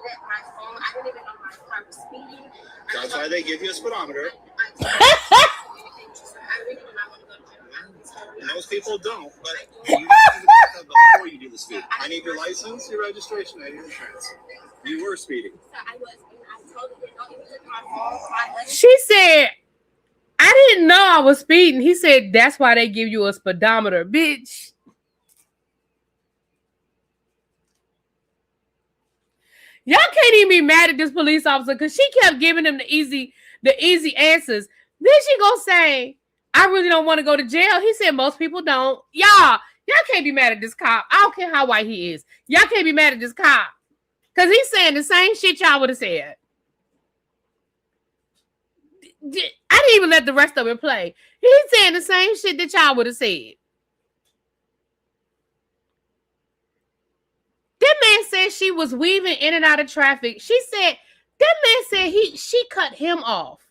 That's why they give you a speedometer. Most people don't, but you need to do that before you do the speed. I need your license, your registration, and your insurance. You were speeding. She said, I didn't know I was speeding. He said, that's why they give you a speedometer, bitch. Y'all can't even be mad at this police officer because she kept giving him the easy answers. Then she gonna say, I really don't want to go to jail. He said most people don't. Y'all can't be mad at this cop. I don't care how white he is. Y'all can't be mad at this cop. Because he's saying the same shit y'all would have said. I didn't even let the rest of it play. He's saying the same shit that y'all would have said. That man said she was weaving in and out of traffic. She said, that man said she cut him off.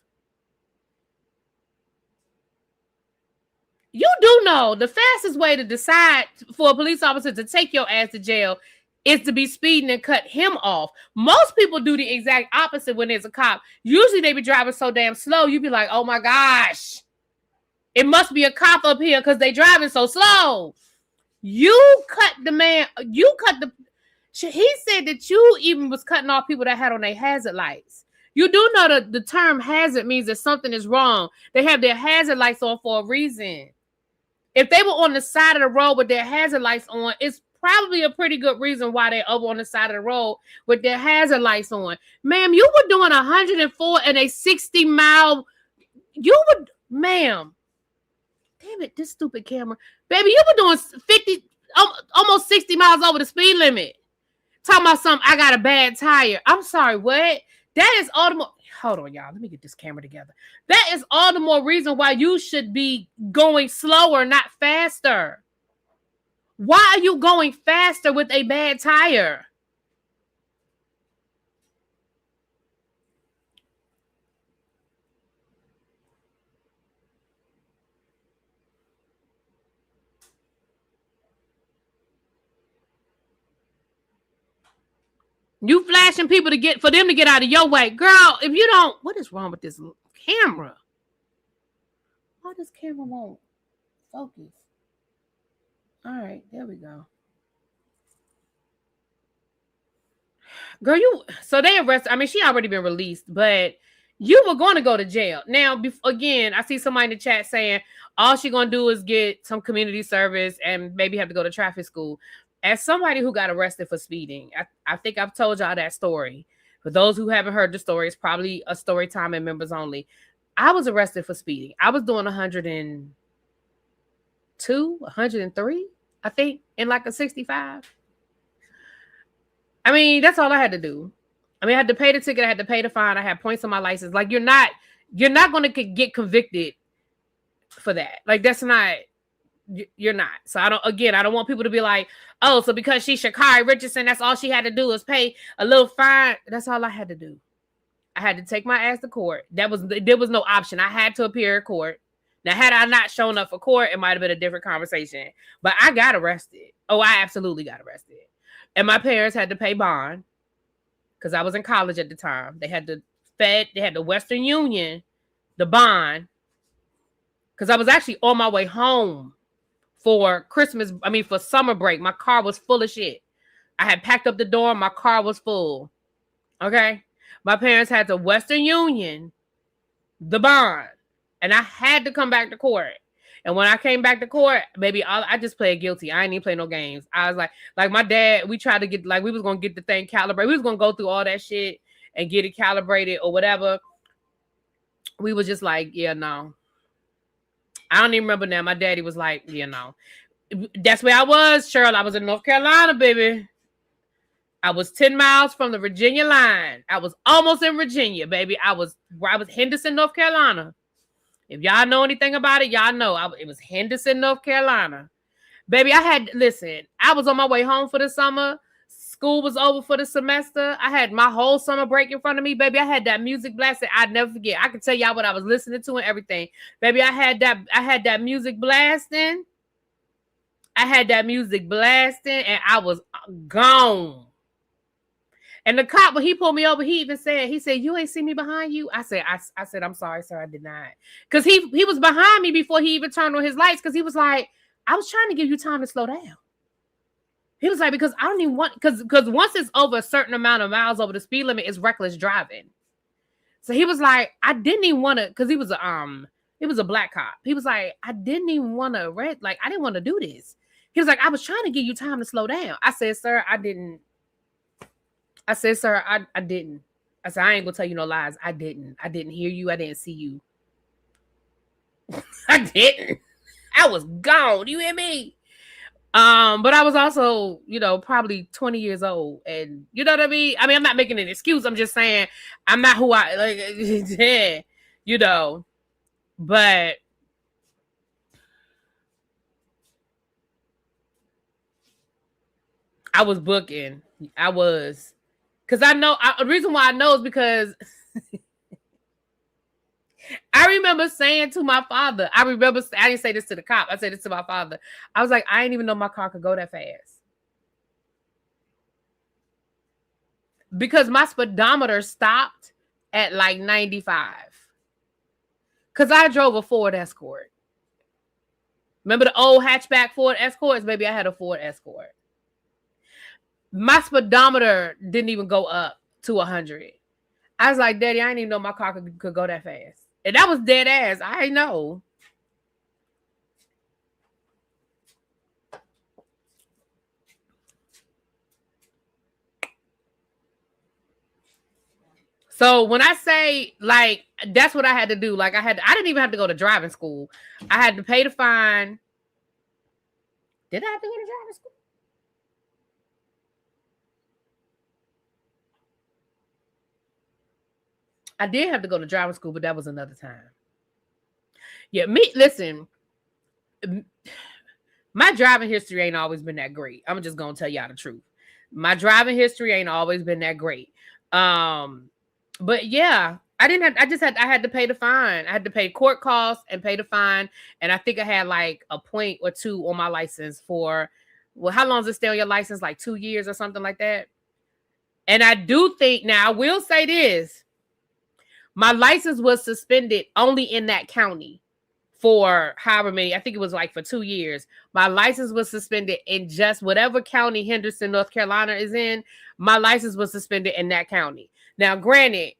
You do know the fastest way to decide for a police officer to take your ass to jail is to be speeding and cut him off. Most people do the exact opposite when there's a cop. Usually they be driving so damn slow, you be like, oh my gosh, it must be a cop up here because they driving so slow. You cut the man, he said that you even was cutting off people that had on their hazard lights. You do know that the term hazard means that something is wrong. They have their hazard lights on for a reason. If they were on the side of the road with their hazard lights on, it's probably a pretty good reason why they're up on the side of the road with their hazard lights on. Ma'am, you were doing 104 and a 60 mile. Ma'am. Damn it, this stupid camera. Baby, you were doing 50, almost 60 miles over the speed limit. Talking about something, I got a bad tire. I'm sorry, what? That is all the more. Hold on, y'all. Let me get this camera together. That is all the more reason why you should be going slower, not faster. Why are you going faster with a bad tire? You flashing people for them to get out of your way. Girl, if you don't, what is wrong with this camera? Why does camera won't focus? All right, there we go. Girl, so they arrested. I mean, she already been released, but you were going to go to jail. Now, again, I see somebody in the chat saying all she going to do is get some community service and maybe have to go to traffic school. As somebody who got arrested for speeding, I think I've told y'all that story. For those who haven't heard the story, it's probably a story time and members only. I was arrested for speeding. I was doing 102, 103, I think, in like a 65. I mean, that's all I had to do. I mean, I had to pay the ticket. I had to pay the fine. I had points on my license. Like, you're not going to get convicted for that. Like, that's not, you're not. So I don't want people to be like, oh, so because she's Sha'Carri Richardson, that's all she had to do is pay a little fine. That's all I had to do. I had to take my ass to court. There was no option. I had to appear in court. Now, had I not shown up for court, it might have been a different conversation. But I got arrested. Oh, I absolutely got arrested. And my parents had to pay bond because I was in college at the time. They had the Western Union, the bond, because I was actually on my way home for Christmas. I mean, for summer break. My car was full of shit. I had packed up the dorm. My car was full. Okay. My parents had the Western Union, the bond, and I had to come back to court. And when I came back to court, baby, I just played guilty. I ain't even play no games. I was like my dad, we tried to get, like, we was going to get the thing calibrated. We was going to go through all that shit. and get it calibrated or whatever. We was just like, yeah, no. I don't even remember now. My daddy was like, yeah, no. That's where I was, Cheryl. I was in North Carolina, baby. I was 10 miles from the Virginia line. I was almost in Virginia, baby. I was Henderson, North Carolina. If y'all know anything about it, y'all know it was Henderson, North Carolina. Baby, I was on my way home for the summer. School was over for the semester. I had my whole summer break in front of me, baby. I had that music blasting. I'd never forget. I can tell y'all what I was listening to and everything. Baby, I had that music blasting. And I was gone. And the cop, when he pulled me over, he said, you ain't see me behind you? I said, I'm sorry, sir, I did not. Because he was behind me before he even turned on his lights, because he was like, I was trying to give you time to slow down. He was like, because I don't even want, because once it's over a certain amount of miles over the speed limit, it's reckless driving. So he was like, I didn't even want to, because he was a black cop. He was like, I didn't even want to I didn't want to do this. He was like, I was trying to give you time to slow down. I said, sir, I didn't. I said, sir, I didn't. I said, I ain't gonna tell you no lies. I didn't hear you. I didn't see you. I didn't. I was gone. You hear me? But I was also, probably 20 years old. And you know what I mean? I mean, I'm not making an excuse. I'm just saying I'm not who I like, but I was booking. I was. Because the reason why I know is because I remember saying to my father, I didn't say this to the cop. I said this to my father. I was like, I didn't even know my car could go that fast. Because my speedometer stopped at like 95. Because I drove a Ford Escort. Remember the old hatchback Ford Escorts? Maybe I had a Ford Escort. My speedometer didn't even go up to 100. I was like, Daddy, I didn't even know my car could go that fast. And that was dead ass. I know. So when I say, like, that's what I had to do. Like, I didn't even have to go to driving school. I had to pay the fine. Did I have to go to driving school? I did have to go to driving school, but that was another time. Yeah, listen, my driving history ain't always been that great. I'm just going to tell y'all the truth. My driving history ain't always been that great. But yeah, I had to pay the fine. I had to pay court costs and pay the fine. And I think I had like a point or two on my license for, how long does it stay on your license? Like 2 years or something like that. And I do think, now I will say this, my license was suspended only in that county for however many, I think it was like for 2 years. My license was suspended in just whatever county Henderson, North Carolina is in. My license was suspended in that county. Now, granted,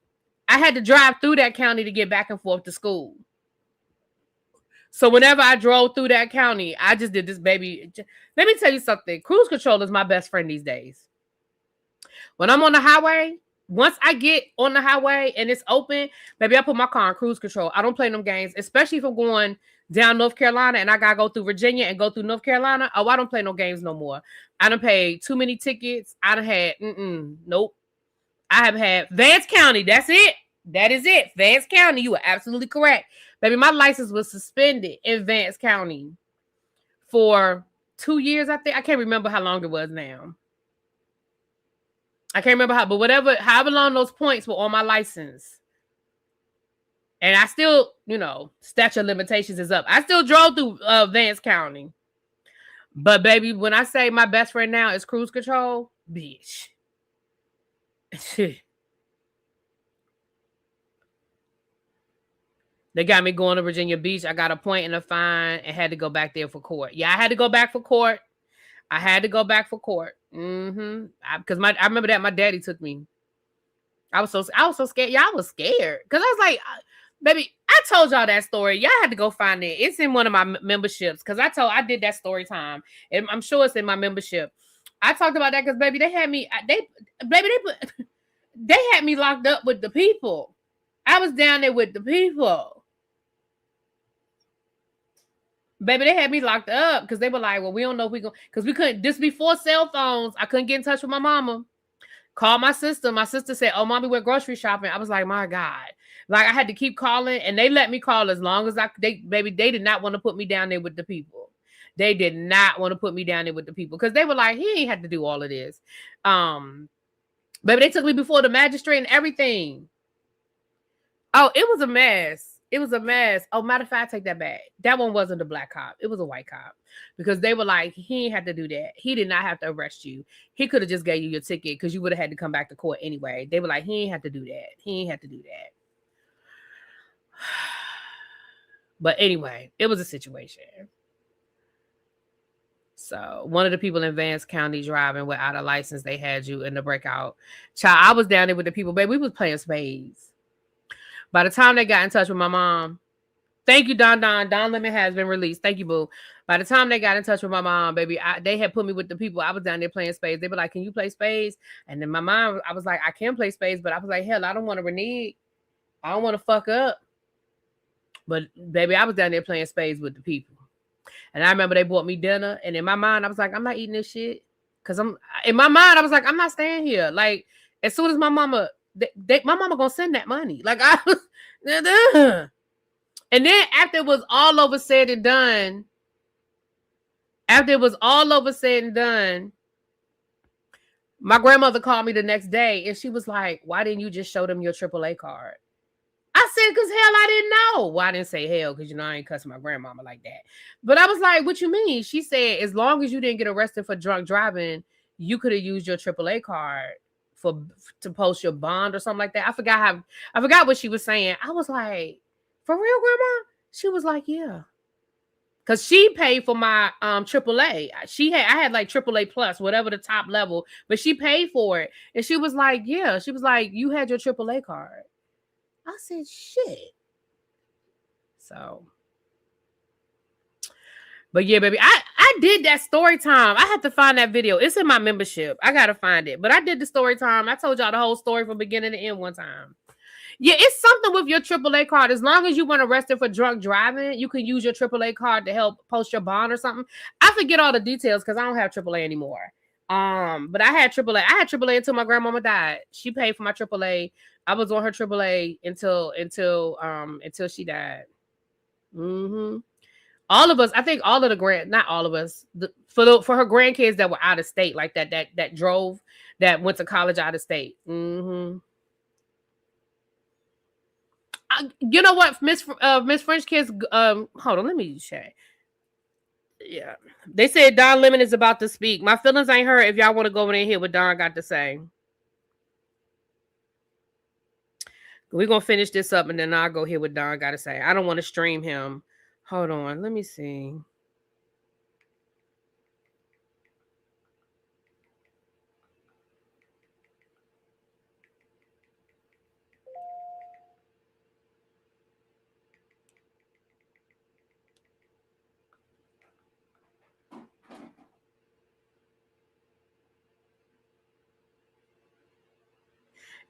I had to drive through that county to get back and forth to school. So whenever I drove through that county, I just did this, baby. Let me tell you something. Cruise control is my best friend these days. When I'm on the highway, once I get on the highway and it's open, maybe I put my car on cruise control. I don't play them games, especially if I'm going down North Carolina and I got to go through Virginia and go through North Carolina. Oh, I don't play no games no more. I done paid too many tickets. I done had, nope. I have had Vance County. That's it. That is it. Vance County. You are absolutely correct. Baby, my license was suspended in Vance County for 2 years, I think. I can't remember how long it was now. I can't remember but however long those points were on my license. And I still, statute of limitations is up. I still drove through Vance County. But baby, when I say my best friend now is cruise control, bitch. They got me going to Virginia Beach. I got a point and a fine and had to go back there for court. Yeah, I had to go back for court. Because I remember that my daddy took me. I was so scared. Y'all was scared. Because I was like, baby, I told y'all that story. Y'all had to go find it. It's in one of my memberships. Because I did that story time. And I'm sure it's in my membership. I talked about that because baby, they had me. They had me locked up with the people. I was down there with the people. Baby, they had me locked up because they were like, well, we don't know if we going, because we couldn't, this before cell phones, I couldn't get in touch with my mama. Call my sister. My sister said, oh, mommy went grocery shopping. I was like, my God. Like, I had to keep calling, and they let me call as long as they did not want to put me down there with the people. They did not want to put me down there with the people because they were like, he ain't had to do all of this. Baby, they took me before the magistrate and everything. Oh, it was a mess. It was a mess. Oh, matter of fact, I take that back. That one wasn't a black cop. It was a white cop. Because they were like, he ain't had to do that. He did not have to arrest you. He could have just gave you your ticket because you would have had to come back to court anyway. They were like, he ain't had to do that. He ain't had to do that. But anyway, it was a situation. So one of the people in Vance County driving without a license, they had you in the breakout. Child, I was down there with the people, baby. We was playing spades. By the time they got in touch with my mom, thank you, Don. Don Lemon has been released. Thank you, boo. By the time they got in touch with my mom, baby, they had put me with the people. I was down there playing spades. They were like, can you play spades? And then my mom, I was like, I can play spades, but I was like, hell, I don't want to renege. I don't want to fuck up. But baby, I was down there playing spades with the people. And I remember they bought me dinner. And in my mind, I was like, I'm not eating this shit. Because in my mind, I was like, I'm not staying here. Like, as soon as my mama, my mama gonna send that money. Like, I was, and then after it was all over said and done, my grandmother called me the next day and she was like, why didn't you just show them your AAA card? I said, because hell, I didn't know. Well, I didn't say hell because, I ain't cussing my grandmama like that. But I was like, what you mean? She said, as long as you didn't get arrested for drunk driving, you could have used your AAA card to post your bond or something like that. I forgot what she was saying. I was like, for real, grandma? She was like, yeah. Because she paid for my AAA. I had like AAA plus, whatever the top level, but she paid for it. And she was like, yeah. She was like, you had your AAA card. I said, shit. So, but yeah, baby, I did that story time. I had to find that video. It's in my membership. I got to find it. But I did the story time. I told y'all the whole story from beginning to end one time. Yeah, it's something with your AAA card. As long as you weren't arrested for drunk driving, you can use your AAA card to help post your bond or something. I forget all the details because I don't have AAA anymore. But I had AAA. I had AAA until my grandmama died. She paid for my AAA. I was on her AAA until she died. Mm-hmm. All of us, I think all of the not all of us, for her grandkids that were out of state, like that drove, that went to college out of state. Mm-hmm. You know what, Miss French Kids? Hold on, let me check. Yeah, they said Don Lemon is about to speak. My feelings ain't hurt. If y'all want to go in and hear what Don got to say, we're gonna finish this up and then I'll go hear what Don got to say. I don't want to stream him. Hold on, let me see.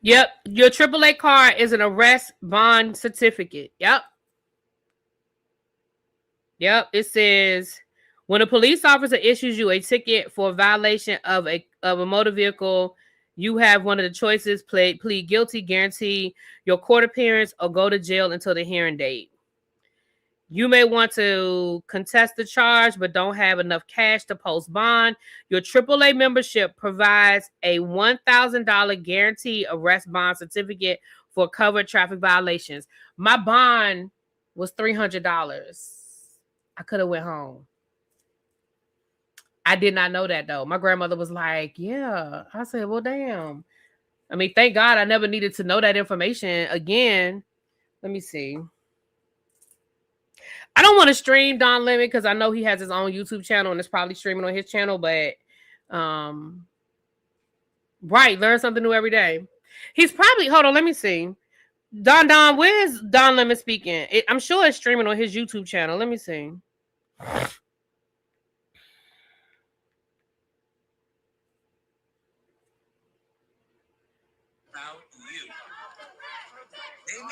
Yep, your AAA card is an arrest bond certificate. Yep. It says when a police officer issues you a ticket for a violation of a motor vehicle, you have one of the choices: plead guilty, guarantee your court appearance, or go to jail until the hearing date. You may want to contest the charge, but don't have enough cash to post bond. Your AAA membership provides a $1,000 guarantee arrest bond certificate for covered traffic violations. My bond was $300. I could have went home. I did not know that though. My grandmother was like, yeah. I said, well, damn. I mean, thank God I never needed to know that information again. Let me see. I don't want to stream Don Lemon because I know he has his own YouTube channel and it's probably streaming on his channel, but right, learn something new every day. He's probably, hold on, let me see. Don, where's Don Lemon speaking? I'm sure it's streaming on his YouTube channel. Let me see.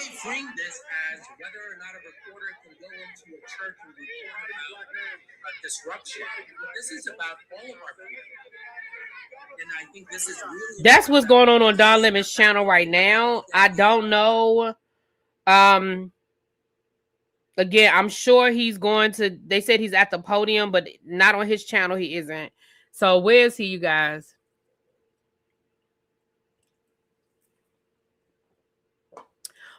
they frame this as whether or not a reporter can go into a church and report about a disruption. But this is about all of our people. And I think this is really that's what's going on Don Lemon's channel right now. I don't know. Again, I'm sure he's going to. They said he's at the podium, but not on his channel. He isn't. So where is he, you guys?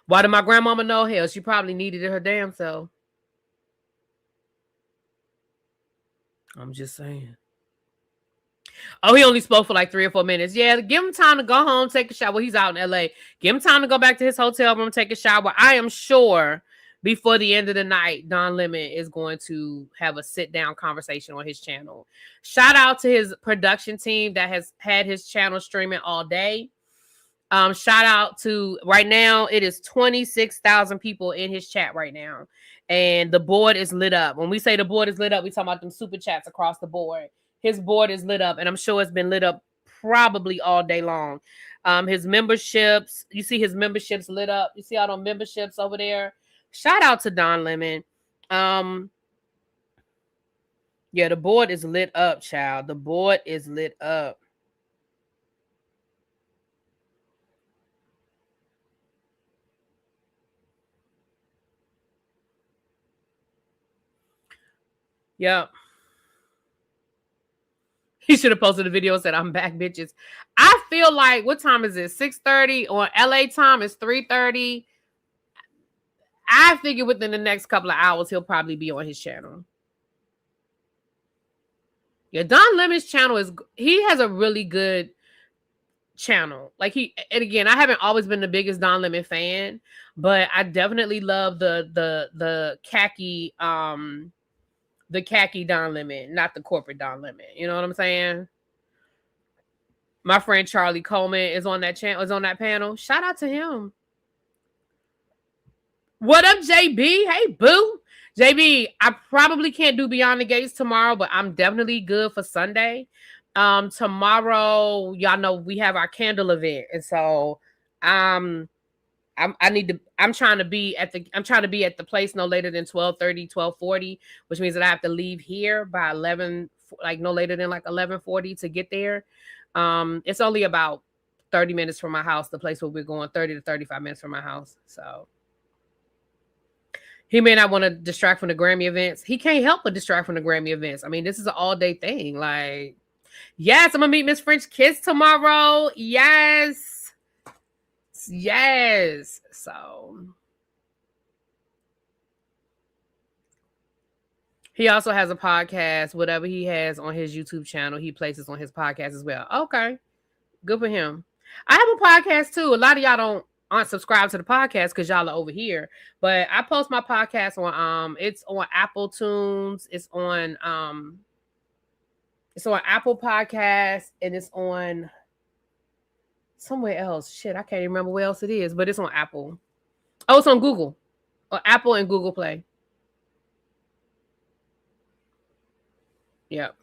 Why did my grandmama know? Hell, she probably needed it her damn self. I'm just saying. Oh, he only spoke for like 3 or 4 minutes. Yeah, give him time to go home, take a shower. Well, he's out in LA. Give him time to go back to his hotel room, take a shower. I am sure before the end of the night, Don Lemon is going to have a sit-down conversation on his channel. Shout out to his production team that has had his channel streaming all day. Shout out to, right now, it is 26,000 people in his chat right now. And the board is lit up. When we say the board is lit up, we talking about them super chats across the board. His board is lit up, and I'm sure it's been lit up probably all day long. His memberships, you see his memberships lit up. You see all those memberships over there. Shout out to Don Lemon. Yeah, the board is lit up, child. The board is lit up. Yep. He should have posted a video and said, I'm back, bitches. I feel like, what time is it? 6:30 on LA time is 3:30. I figure within the next couple of hours, he'll probably be on his channel. Yeah, Don Lemon's channel he has a really good channel. Like and again, I haven't always been the biggest Don Lemon fan, but I definitely love the khaki, the khaki Don Lemon, not the corporate Don Lemon. You know what I'm saying? My friend Charlie Coleman is on that channel, is on that panel. Shout out to him. What up, JB? Hey, boo. JB, I probably can't do Beyond the Gates tomorrow, but I'm definitely good for Sunday. Tomorrow, y'all know we have our candle event, and so I'm trying to be at the place no later than 12:30, 12:40, which means that I have to leave here by 11, like no later than like 11:40 to get there. It's only about 30 minutes from my house, the place where we're going, 30 to 35 minutes from my house. So he may not want to distract from the Grammy events. He can't help but distract from the Grammy events. I mean, this is an all-day thing. Like, yes, I'm gonna meet Miss French Kiss tomorrow. Yes. So he also has a podcast. Whatever he has on his YouTube channel, he places on his podcast as well. Okay, good for him. I have a podcast too. A lot of y'all aren't subscribed to the podcast because y'all are over here. But I post my podcast on it's on Apple Tunes, it's on Apple Podcasts, and it's on somewhere else. Shit, I can't even remember where else it is, but it's on Apple. Oh, it's on Google. Or Apple and Google Play. Yep.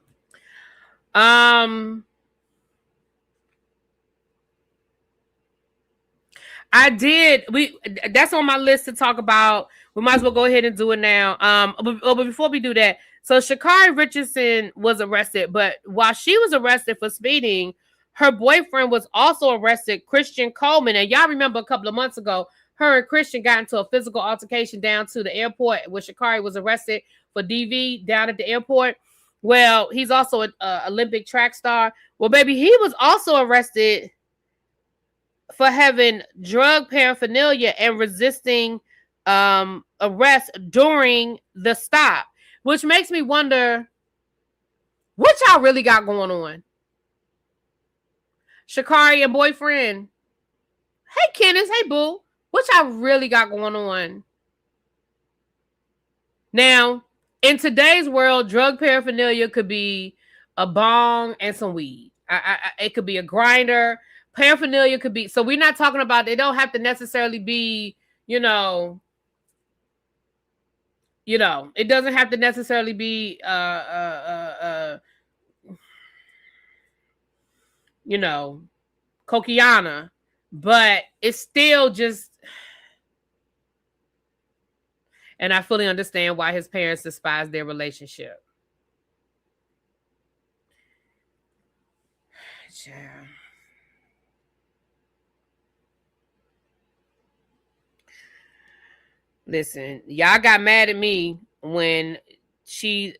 I did. That's on my list to talk about. We might as well go ahead and do it now. But before we do that, so Sha'Carri Richardson was arrested, but while she was arrested for speeding, her boyfriend was also arrested, Christian Coleman. And y'all remember a couple of months ago, her and Christian got into a physical altercation down to the airport where Sha'Carri was arrested for DV down at the airport. Well, he's also an Olympic track star. Well, baby, he was also arrested for having drug paraphernalia and resisting arrest during the stop, which makes me wonder what y'all really got going on. Sha'Carri and boyfriend. Hey, Kenneth. Hey, boo. What y'all really got going on? Now, in today's world, drug paraphernalia could be a bong and some weed. It could be a grinder. Paraphernalia could be, so we're not talking about, they don't have to necessarily be, it doesn't have to necessarily be, Coquiana, but it's still just, And I fully understand why his parents despise their relationship. Yeah. Listen, y'all got mad at me when she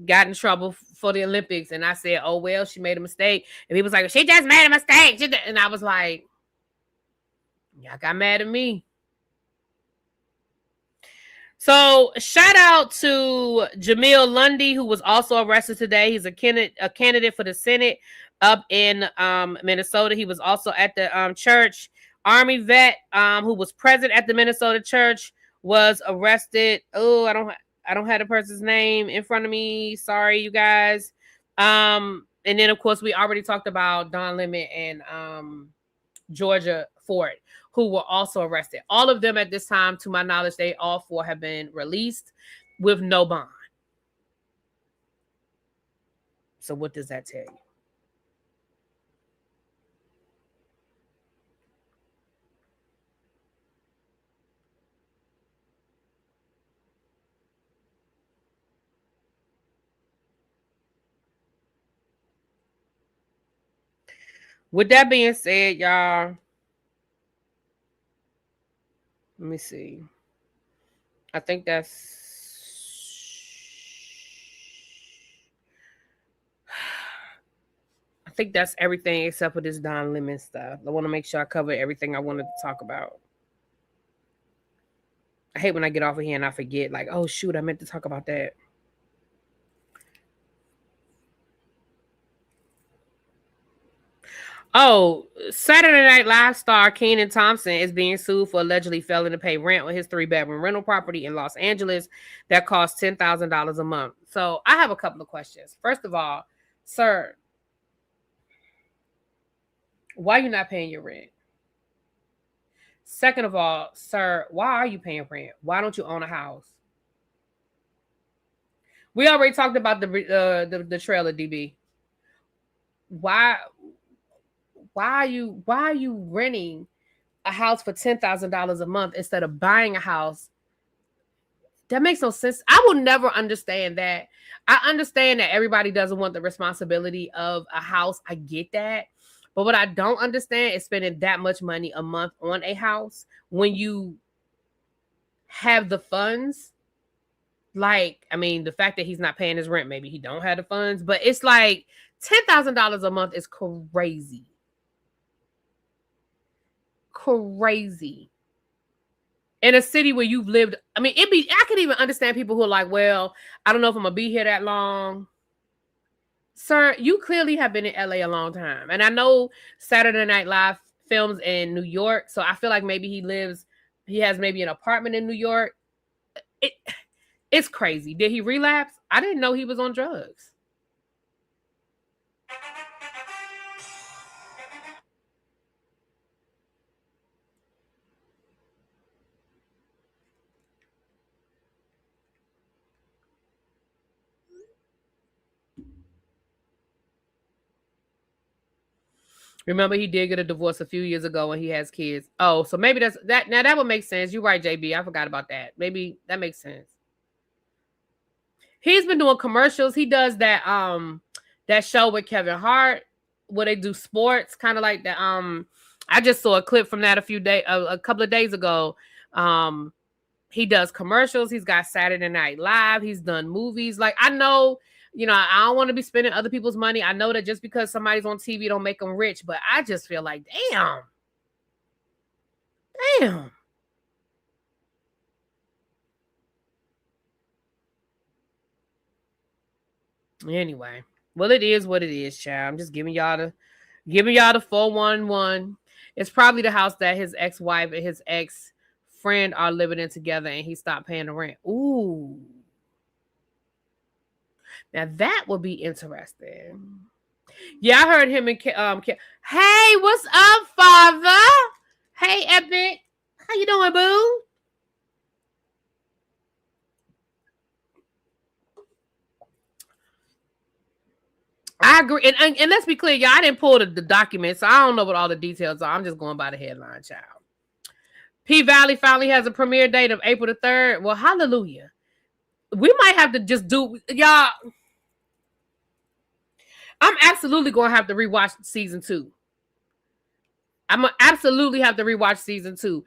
got in trouble for the Olympics, and I said, "Oh well, she made a mistake." And he was like, "She just made a mistake," and I was like, "Y'all got mad at me." So shout out to Jamil Lundy, who was also arrested today. He's a candidate for the Senate up in Minnesota. He was also at the church. Army vet who was present at the Minnesota church was arrested. Oh, I don't have the person's name in front of me. Sorry, you guys. And then of course we already talked about Don Lemon and Georgia Ford, who were also arrested. All of them at this time, to my knowledge, they all four have been released with no bond. So what does that tell you? With that being said, y'all, let me see. I think that's everything except for this Don Lemon stuff. I want to make sure I cover everything I wanted to talk about. I hate when I get off of here and I forget, like, oh shoot, I meant to talk about that. Oh, Saturday Night Live star Kenan Thompson is being sued for allegedly failing to pay rent on his 3-bedroom rental property in Los Angeles that costs $10,000 a month. So I have a couple of questions. First of all, sir, why are you not paying your rent? Second of all, sir, why are you paying rent? Why don't you own a house? We already talked about the trailer, DB. Why are you renting a house for $10,000 a month instead of buying a house? That makes no sense. I will never understand that. I understand that everybody doesn't want the responsibility of a house. I get that. But what I don't understand is spending that much money a month on a house when you have the funds. Like, I mean, the fact that he's not paying his rent, maybe he don't have the funds, but it's like $10,000 a month is crazy. Crazy. In a city where you've lived, I mean, I could even understand people who are like, well, I don't know if I'm gonna be here that long. Sir, you clearly have been in LA a long time. And I know Saturday Night Live films in New York, so I feel like maybe he has maybe an apartment in New York. It's crazy. Did he relapse? I didn't know he was on drugs. Remember, he did get a divorce a few years ago and he has kids. Oh, so maybe that's that. Now that would make sense. You're right, JB. I forgot about that. Maybe that makes sense. He's been doing commercials. He does that show with Kevin Hart where they do sports, kind of like that. I just saw a clip from that a couple of days ago. He does commercials. He's got Saturday Night Live. He's done movies. Like, I know, I don't want to be spending other people's money. I know that just because somebody's on TV don't make them rich, but I just feel like, damn. Anyway, well, it is what it is, child. I'm just giving y'all the 411. It's probably the house that his ex-wife and his ex-friend are living in together, and he stopped paying the rent. Ooh. Now that would be interesting. Yeah, I heard him and hey, what's up, father? Hey, Epic. How you doing, boo? I agree. And let's be clear, y'all, I didn't pull the document, so I don't know what all the details are. I'm just going by the headline, child. P-Valley finally has a premiere date of April the 3rd. Well, hallelujah. We might have to just do, y'all. I'm absolutely going to have to rewatch season 2. I'm going to absolutely have to rewatch season 2.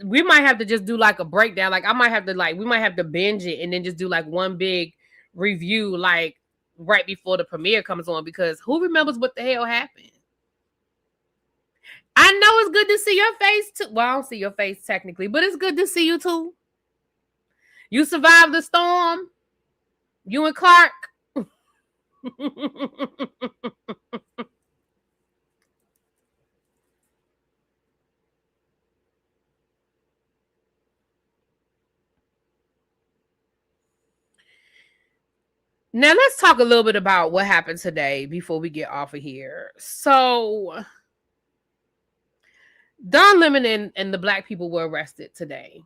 We might have to just do like a breakdown. Like I might have to we might have to binge it and then just do like one big review like right before the premiere comes on, because who remembers what the hell happened? I know it's good to see your face too. Well, I don't see your face technically, but it's good to see you too. You survived the storm. You and Clark. Now let's talk a little bit about what happened today before we get off of here. So Don Lemon and the black people were arrested today.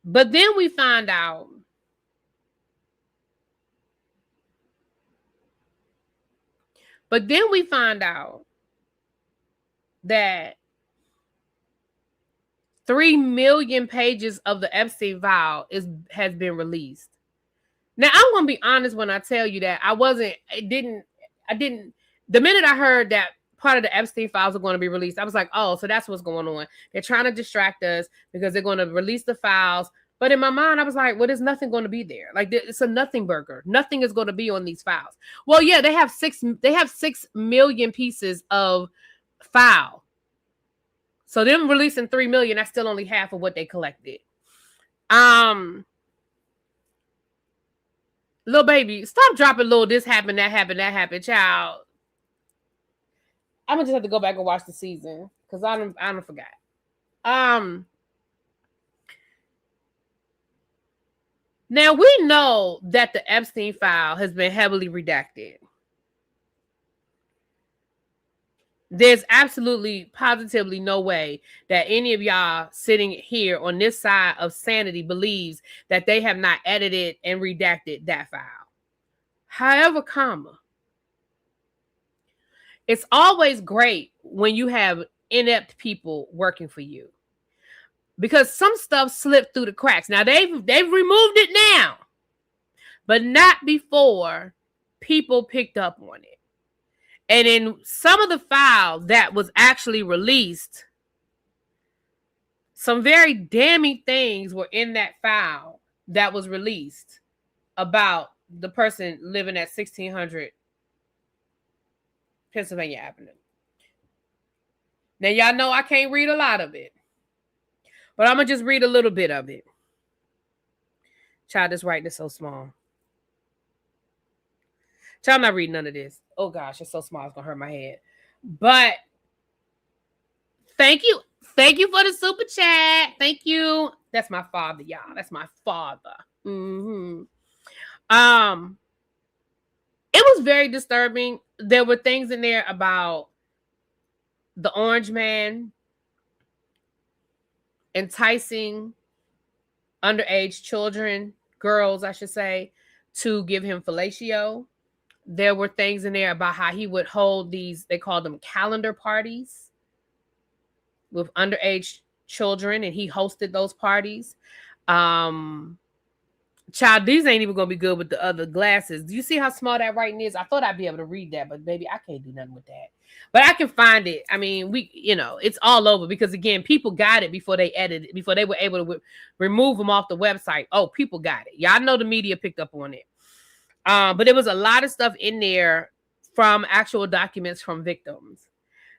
But then we find out that 3 million pages of the Epstein file has been released. Now, I'm going to be honest when I tell you that the minute I heard that part of the Epstein files are going to be released, I was like, oh, so that's what's going on. They're trying to distract us because they're going to release the files. But in my mind, I was like, well, there's nothing going to be there. Like, it's a nothing burger. Nothing is going to be on these files. Well, yeah, they have 6 million pieces of file. So them releasing 3 million, that's still only half of what they collected. Little baby, stop dropping little this happened, that happened, child. I'm gonna just have to go back and watch the season because I don't forgot. Now we know that the Epstein file has been heavily redacted. There's absolutely, positively no way that any of y'all sitting here on this side of sanity believes that they have not edited and redacted that file. However, it's always great when you have inept people working for you, because some stuff slipped through the cracks. Now they've removed it now, but not before people picked up on it. And in some of the files that was actually released, some very damning things were in that file that was released about the person living at 1600 Pennsylvania Avenue. Now, y'all know I can't read a lot of it, but I'm going to just read a little bit of it. Child, this writing is so small. Child, I'm not reading none of this. Oh, gosh, it's so small. It's going to hurt my head. But thank you. Thank you for the super chat. Thank you. That's my father, y'all. That's my father. Mm-hmm. It was very disturbing. There were things in there about the orange man enticing underage children, girls, I should say, to give him fellatio. There were things in there about how he would hold these, they called them calendar parties with underage children, and he hosted those parties. Child, these ain't even gonna be good with the other glasses. Do you see how small that writing is? I thought I'd be able to read that, but baby, I can't do nothing with that. But I can find it. I mean, it's all over, because again, people got it before they edited, before they were able to remove them off the website. Oh, people got it. Y'all know the media picked up on it. But there was a lot of stuff in there from actual documents from victims.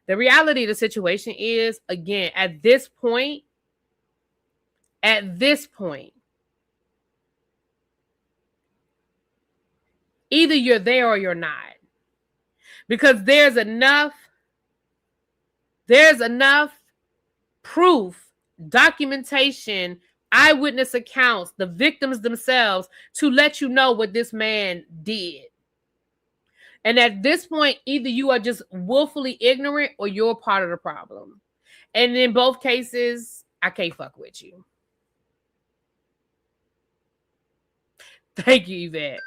The reality of the situation is, again, at this point, either you're there or you're not. Because there's enough proof, documentation, eyewitness accounts, the victims themselves, to let you know what this man did. And at this point, either you are just willfully ignorant or you're part of the problem. And in both cases, I can't fuck with you. Thank you, Yvette.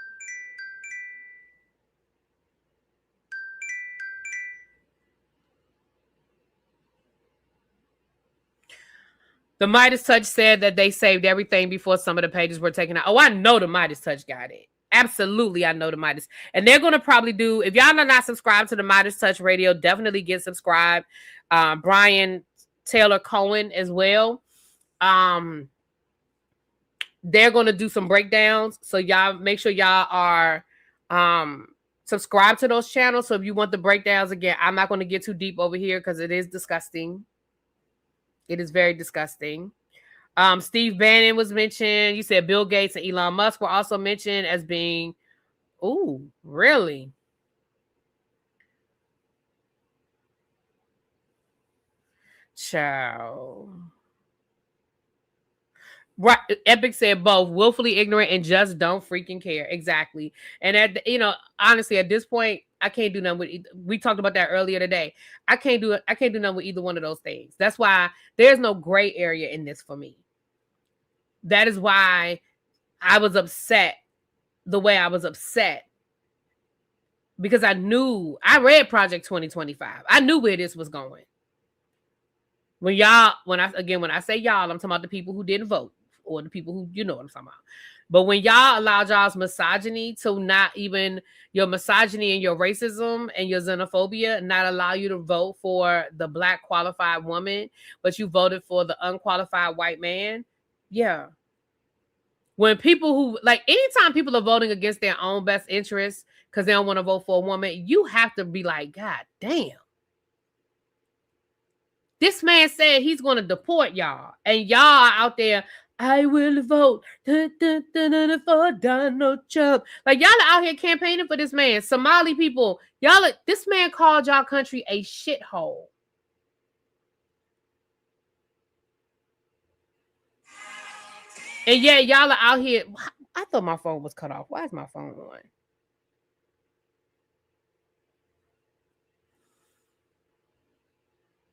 The Midas Touch said that they saved everything before some of the pages were taken out. Oh, I know the Midas Touch got it. Absolutely, I know the Midas. And they're going to probably do, if y'all are not subscribed to the Midas Touch Radio, definitely get subscribed. Brian Taylor Cohen as well. They're going to do some breakdowns. So y'all make sure y'all are subscribed to those channels. So if you want the breakdowns, again, I'm not going to get too deep over here because it is disgusting. It is very disgusting. Steve Bannon was mentioned. You said Bill Gates and Elon Musk were also mentioned as being, ooh, really? Ciao. Right. Epic said both willfully ignorant and just don't freaking care. Exactly. And honestly, at this point, I can't do nothing with we talked about that earlier today. I can't do nothing with either one of those things. That's why there's no gray area in this for me. That is why I was upset the way I was upset. Because I read Project 2025. I knew where this was going. When I say y'all, I'm talking about the people who didn't vote or the people who, you know what I'm talking about. But when y'all allowed y'all's misogyny to not even your misogyny and your racism and your xenophobia not allow you to vote for the black qualified woman, but you voted for the unqualified white man. Yeah. When people who anytime people are voting against their own best interests because they don't want to vote for a woman, you have to be like, God damn. This man said he's going to deport y'all. And y'all are out there, I will vote for Donald Trump. Like, y'all are out here campaigning for this man. Somali people, this man called y'all country a shithole. And yeah, y'all are out here. I thought my phone was cut off. Why is my phone on?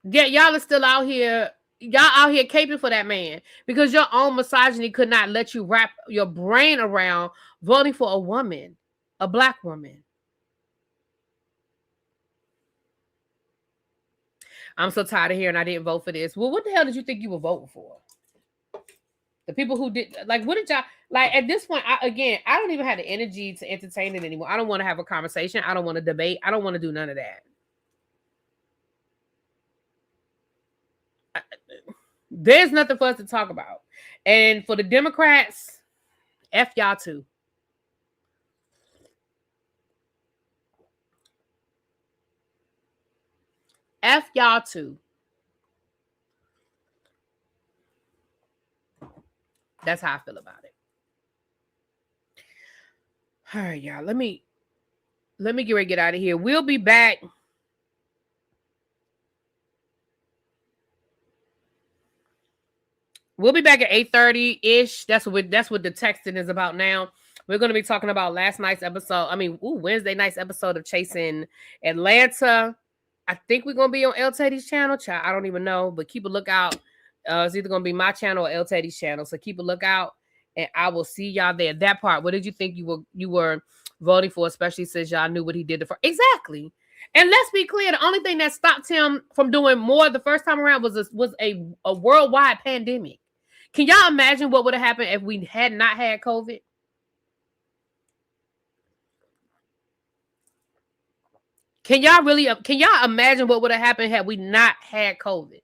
Yeah, y'all are still out here. Y'all out here caping for that man because your own misogyny could not let you wrap your brain around voting for a woman, a black woman. I'm so tired of hearing I didn't vote for this. Well, what the hell did you think you were voting for? The people who did, what did y'all, at this point, I don't even have the energy to entertain it anymore. I don't want to have a conversation. I don't want to debate. I don't want to do none of that. There's nothing for us to talk about. And for the Democrats, F y'all too. F y'all too. That's how I feel about it. All right, y'all. Let me get ready to get out of here. We'll be back. We'll be back at 8:30-ish. That's what the texting is about now. We're going to be talking about last night's episode. Wednesday night's episode of Chasing Atlanta. I think we're going to be on El Teddy's channel. I don't even know, but keep a lookout. It's either going to be my channel or El Teddy's channel. So keep a lookout, and I will see y'all there. That part, what did you think you were voting for, especially since y'all knew what he did exactly. And let's be clear, the only thing that stopped him from doing more the first time around was a worldwide pandemic. Can y'all imagine what would have happened if we had not had COVID? Can y'all imagine what would have happened had we not had COVID?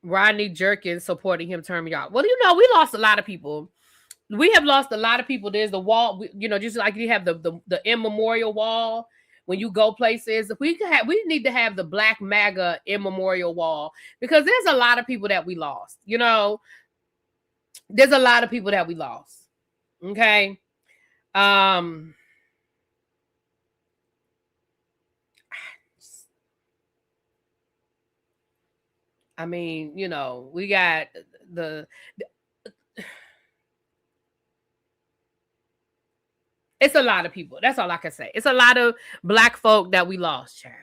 Rodney Jerkins supporting him term y'all. Well, we lost a lot of people. We have lost a lot of people. There's the wall, just like you have the immemorial wall when you go places. We need to have the Black MAGA immemorial wall because there's a lot of people that we lost. There's a lot of people that we lost. Okay. We got it's a lot of people. That's all I can say. It's a lot of Black folk that we lost, child.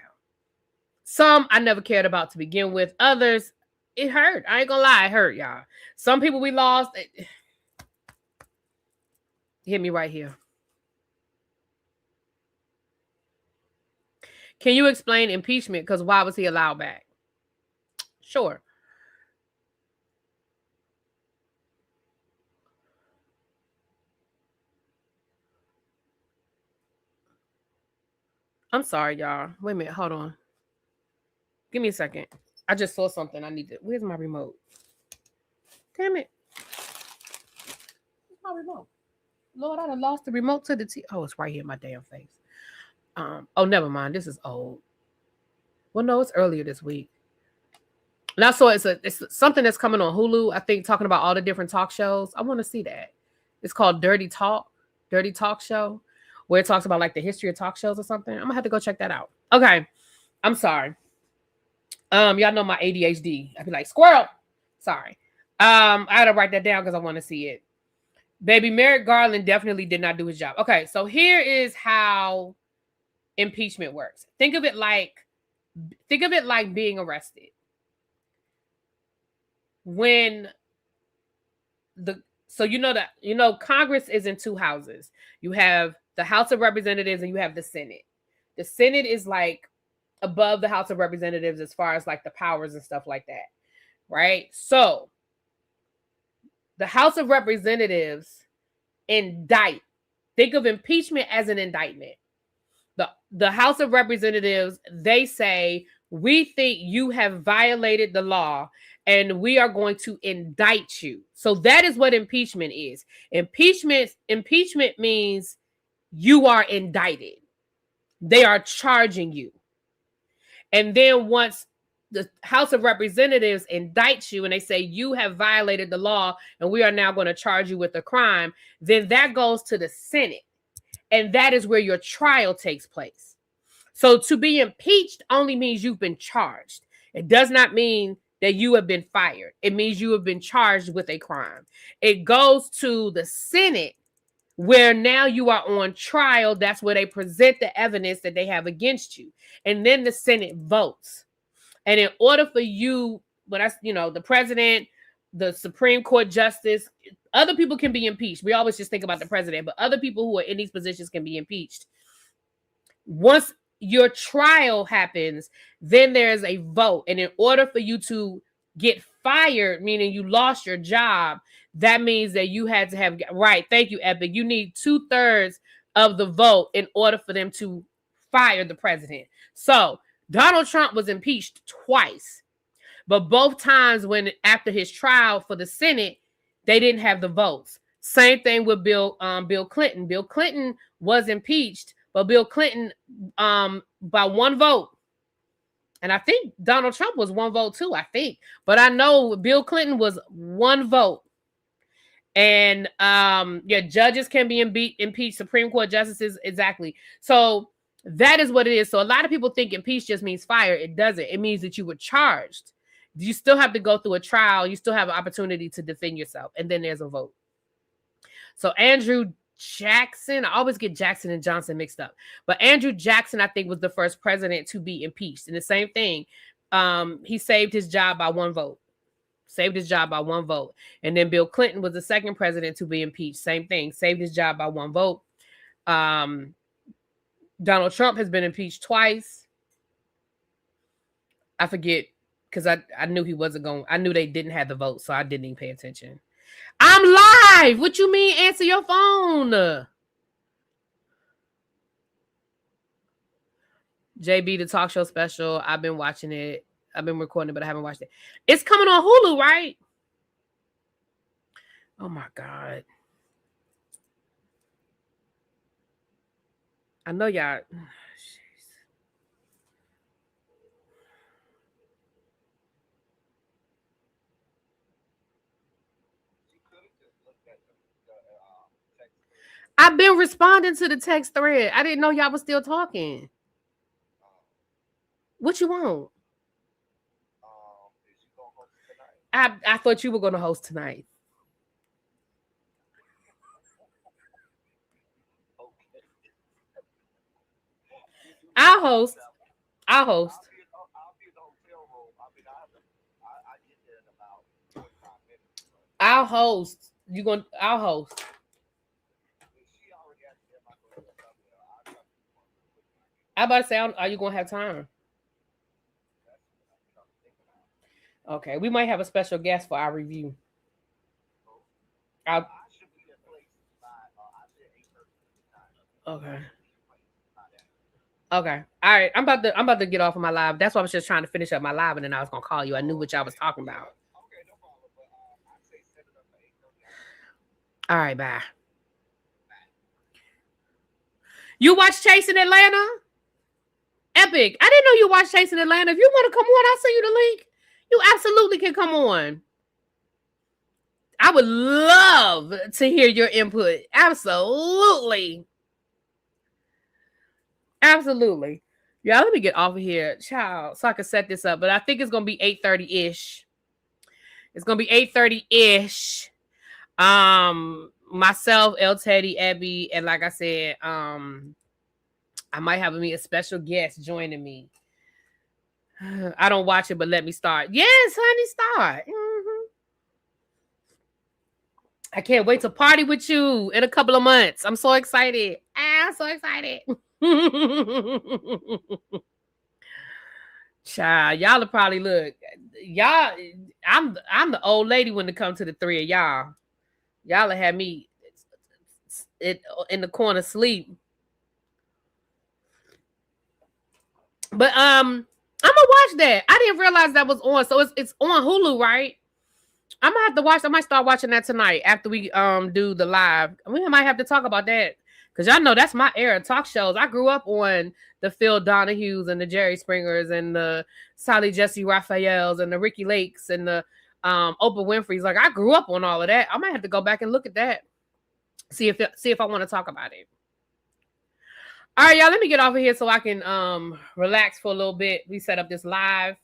Some I never cared about to begin with. Others, it hurt. I ain't gonna lie, it hurt, y'all. Some people we lost. Hit me right here. Can you explain impeachment? Because why was he allowed back? Sure. I'm sorry, y'all. Wait a minute. Hold on. Give me a second. I just saw something. I need to. Where's my remote? Damn it. Where's my remote? Lord, I done lost the remote to the TV. Oh, it's right here in my damn face. Oh, never mind. This is old. Well, no, it's earlier this week. And I saw it's something that's coming on Hulu, I think, talking about all the different talk shows. I want to see that. It's called Dirty Talk Show, where it talks about like the history of talk shows or something. I'm gonna have to go check that out. Okay. I'm sorry. Y'all know my ADHD. I'd be like, squirrel. Sorry. I had to write that down because I want to see it. Baby, Merrick Garland definitely did not do his job. Okay, so here is how impeachment works. Think of it like being arrested. When Congress is in two houses. You have the House of Representatives and you have the Senate. The Senate is like above the House of Representatives as far as like the powers and stuff like that, right? So the House of Representatives indict. Think of impeachment as an indictment. The House of Representatives, they say, we think you have violated the law and we are going to indict you. So that is what impeachment is. Impeachment means you are indicted. They are charging you. And then once the House of Representatives indicts you and they say you have violated the law and we are now going to charge you with a crime, then that goes to the Senate. And that is where your trial takes place. So to be impeached only means you've been charged. It does not mean that you have been fired. It means you have been charged with a crime. It goes to the Senate where now you are on trial. That's where they present the evidence that they have against you. And then the Senate votes. And in order for you, but that's, the president, the Supreme Court justice, other people can be impeached. We always just think about the president, but other people who are in these positions can be impeached. Once your trial happens, then there's a vote. And in order for you to get fired, meaning you lost your job, that means that you had to have, right, thank you, Epic. You need 2/3 of the vote in order for them to fire the president. So Donald Trump was impeached twice. But both times when after his trial for the Senate, they didn't have the votes. Same thing with Bill Clinton. Bill Clinton was impeached, but Bill Clinton by one vote. And I think Donald Trump was one vote too, I think. But I know Bill Clinton was one vote. And judges can be impeached, Supreme Court justices, exactly. So that is what it is. So a lot of people think impeached just means fired. It doesn't. It means that you were charged. You still have to go through a trial. You still have an opportunity to defend yourself. And then there's a vote. So Andrew Jackson, I always get Jackson and Johnson mixed up. But Andrew Jackson, I think, was the first president to be impeached. And the same thing, he saved his job by one vote. Saved his job by one vote. And then Bill Clinton was the second president to be impeached. Same thing, saved his job by one vote. Donald Trump has been impeached twice. I forget, because I knew he wasn't going. I knew they didn't have the vote, so I didn't even pay attention. I'm live. What you mean? Answer your phone. JB, the talk show special. I've been watching it. I've been recording it, but I haven't watched it. It's coming on Hulu, right? Oh my God. I know y'all. I've been responding to the text thread. I didn't know y'all was still talking. What you want? I thought you were going to host tonight. I'll host. I'll host. I'll host. I about to say, are you gonna have time? Okay, we might have a special guest for our review. I'll, okay. Okay. All right. I'm about to get off of my live. That's why I was just trying to finish up my live, and then I was gonna call you. I knew what y'all was talking about. All right, bye. You watch Chasing Atlanta? Epic. I didn't know you watched Chasing Atlanta. If you want to come on, I'll send you the link. You absolutely can come on. I would love to hear your input. Absolutely. Absolutely. Yeah, let me get off of here, child, so I can set this up. But I think it's gonna be 8:30-ish. It's gonna be 8:30-ish. Myself, El Teddy, Abby, and like I said, I might have me a special guest joining me. I don't watch it, but let me start. Yes, honey, start. I can't wait to party with you in a couple of months. I'm so excited. I'm so excited. Child, y'all will probably look. Y'all, I'm the old lady when it comes to the three of y'all. Y'all will have me in the corner sleep. But I'm gonna watch that. I didn't realize that was on. So it's on Hulu, right? I'm gonna have to watch. I might start watching that tonight after we do the live. We might have to talk about that because y'all know that's my era. Talk shows. I grew up on the Phil Donahues and the Jerry Springers and the Sally Jesse Raphaels and the Ricky Lakes and the Oprah Winfrey's. Like I grew up on all of that. I might have to go back and look at that. See if I want to talk about it. All right, y'all. Let me get off of here so I can relax for a little bit. We set up this live.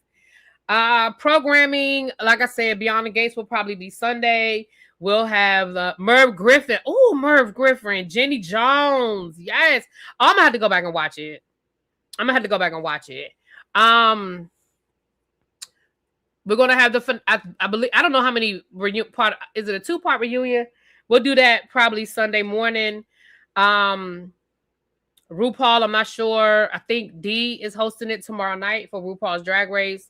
Programming, like I said, Beyond the Gates will probably be Sunday. We'll have Merv Griffin. Oh, Merv Griffin. Jenny Jones. Yes. Oh, I'm gonna have to go back and watch it. We're gonna have the I believe I don't know how many part. Is it a 2-part reunion? We'll do that probably Sunday morning. RuPaul, I'm not sure. I think D is hosting it tomorrow night for RuPaul's Drag Race.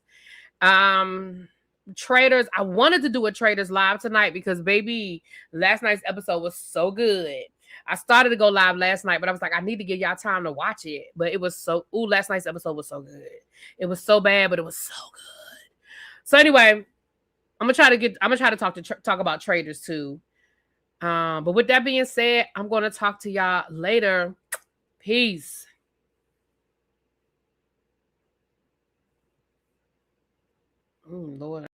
Traders, I wanted to do a Traders live tonight because baby, last night's episode was so good. I started to go live last night, but I was like, I need to give y'all time to watch it. But it was last night's episode was so good. It was so bad, but it was so good. So anyway, I'm gonna try to talk about Traders too. But with that being said, I'm gonna talk to y'all later. Peace. Lord.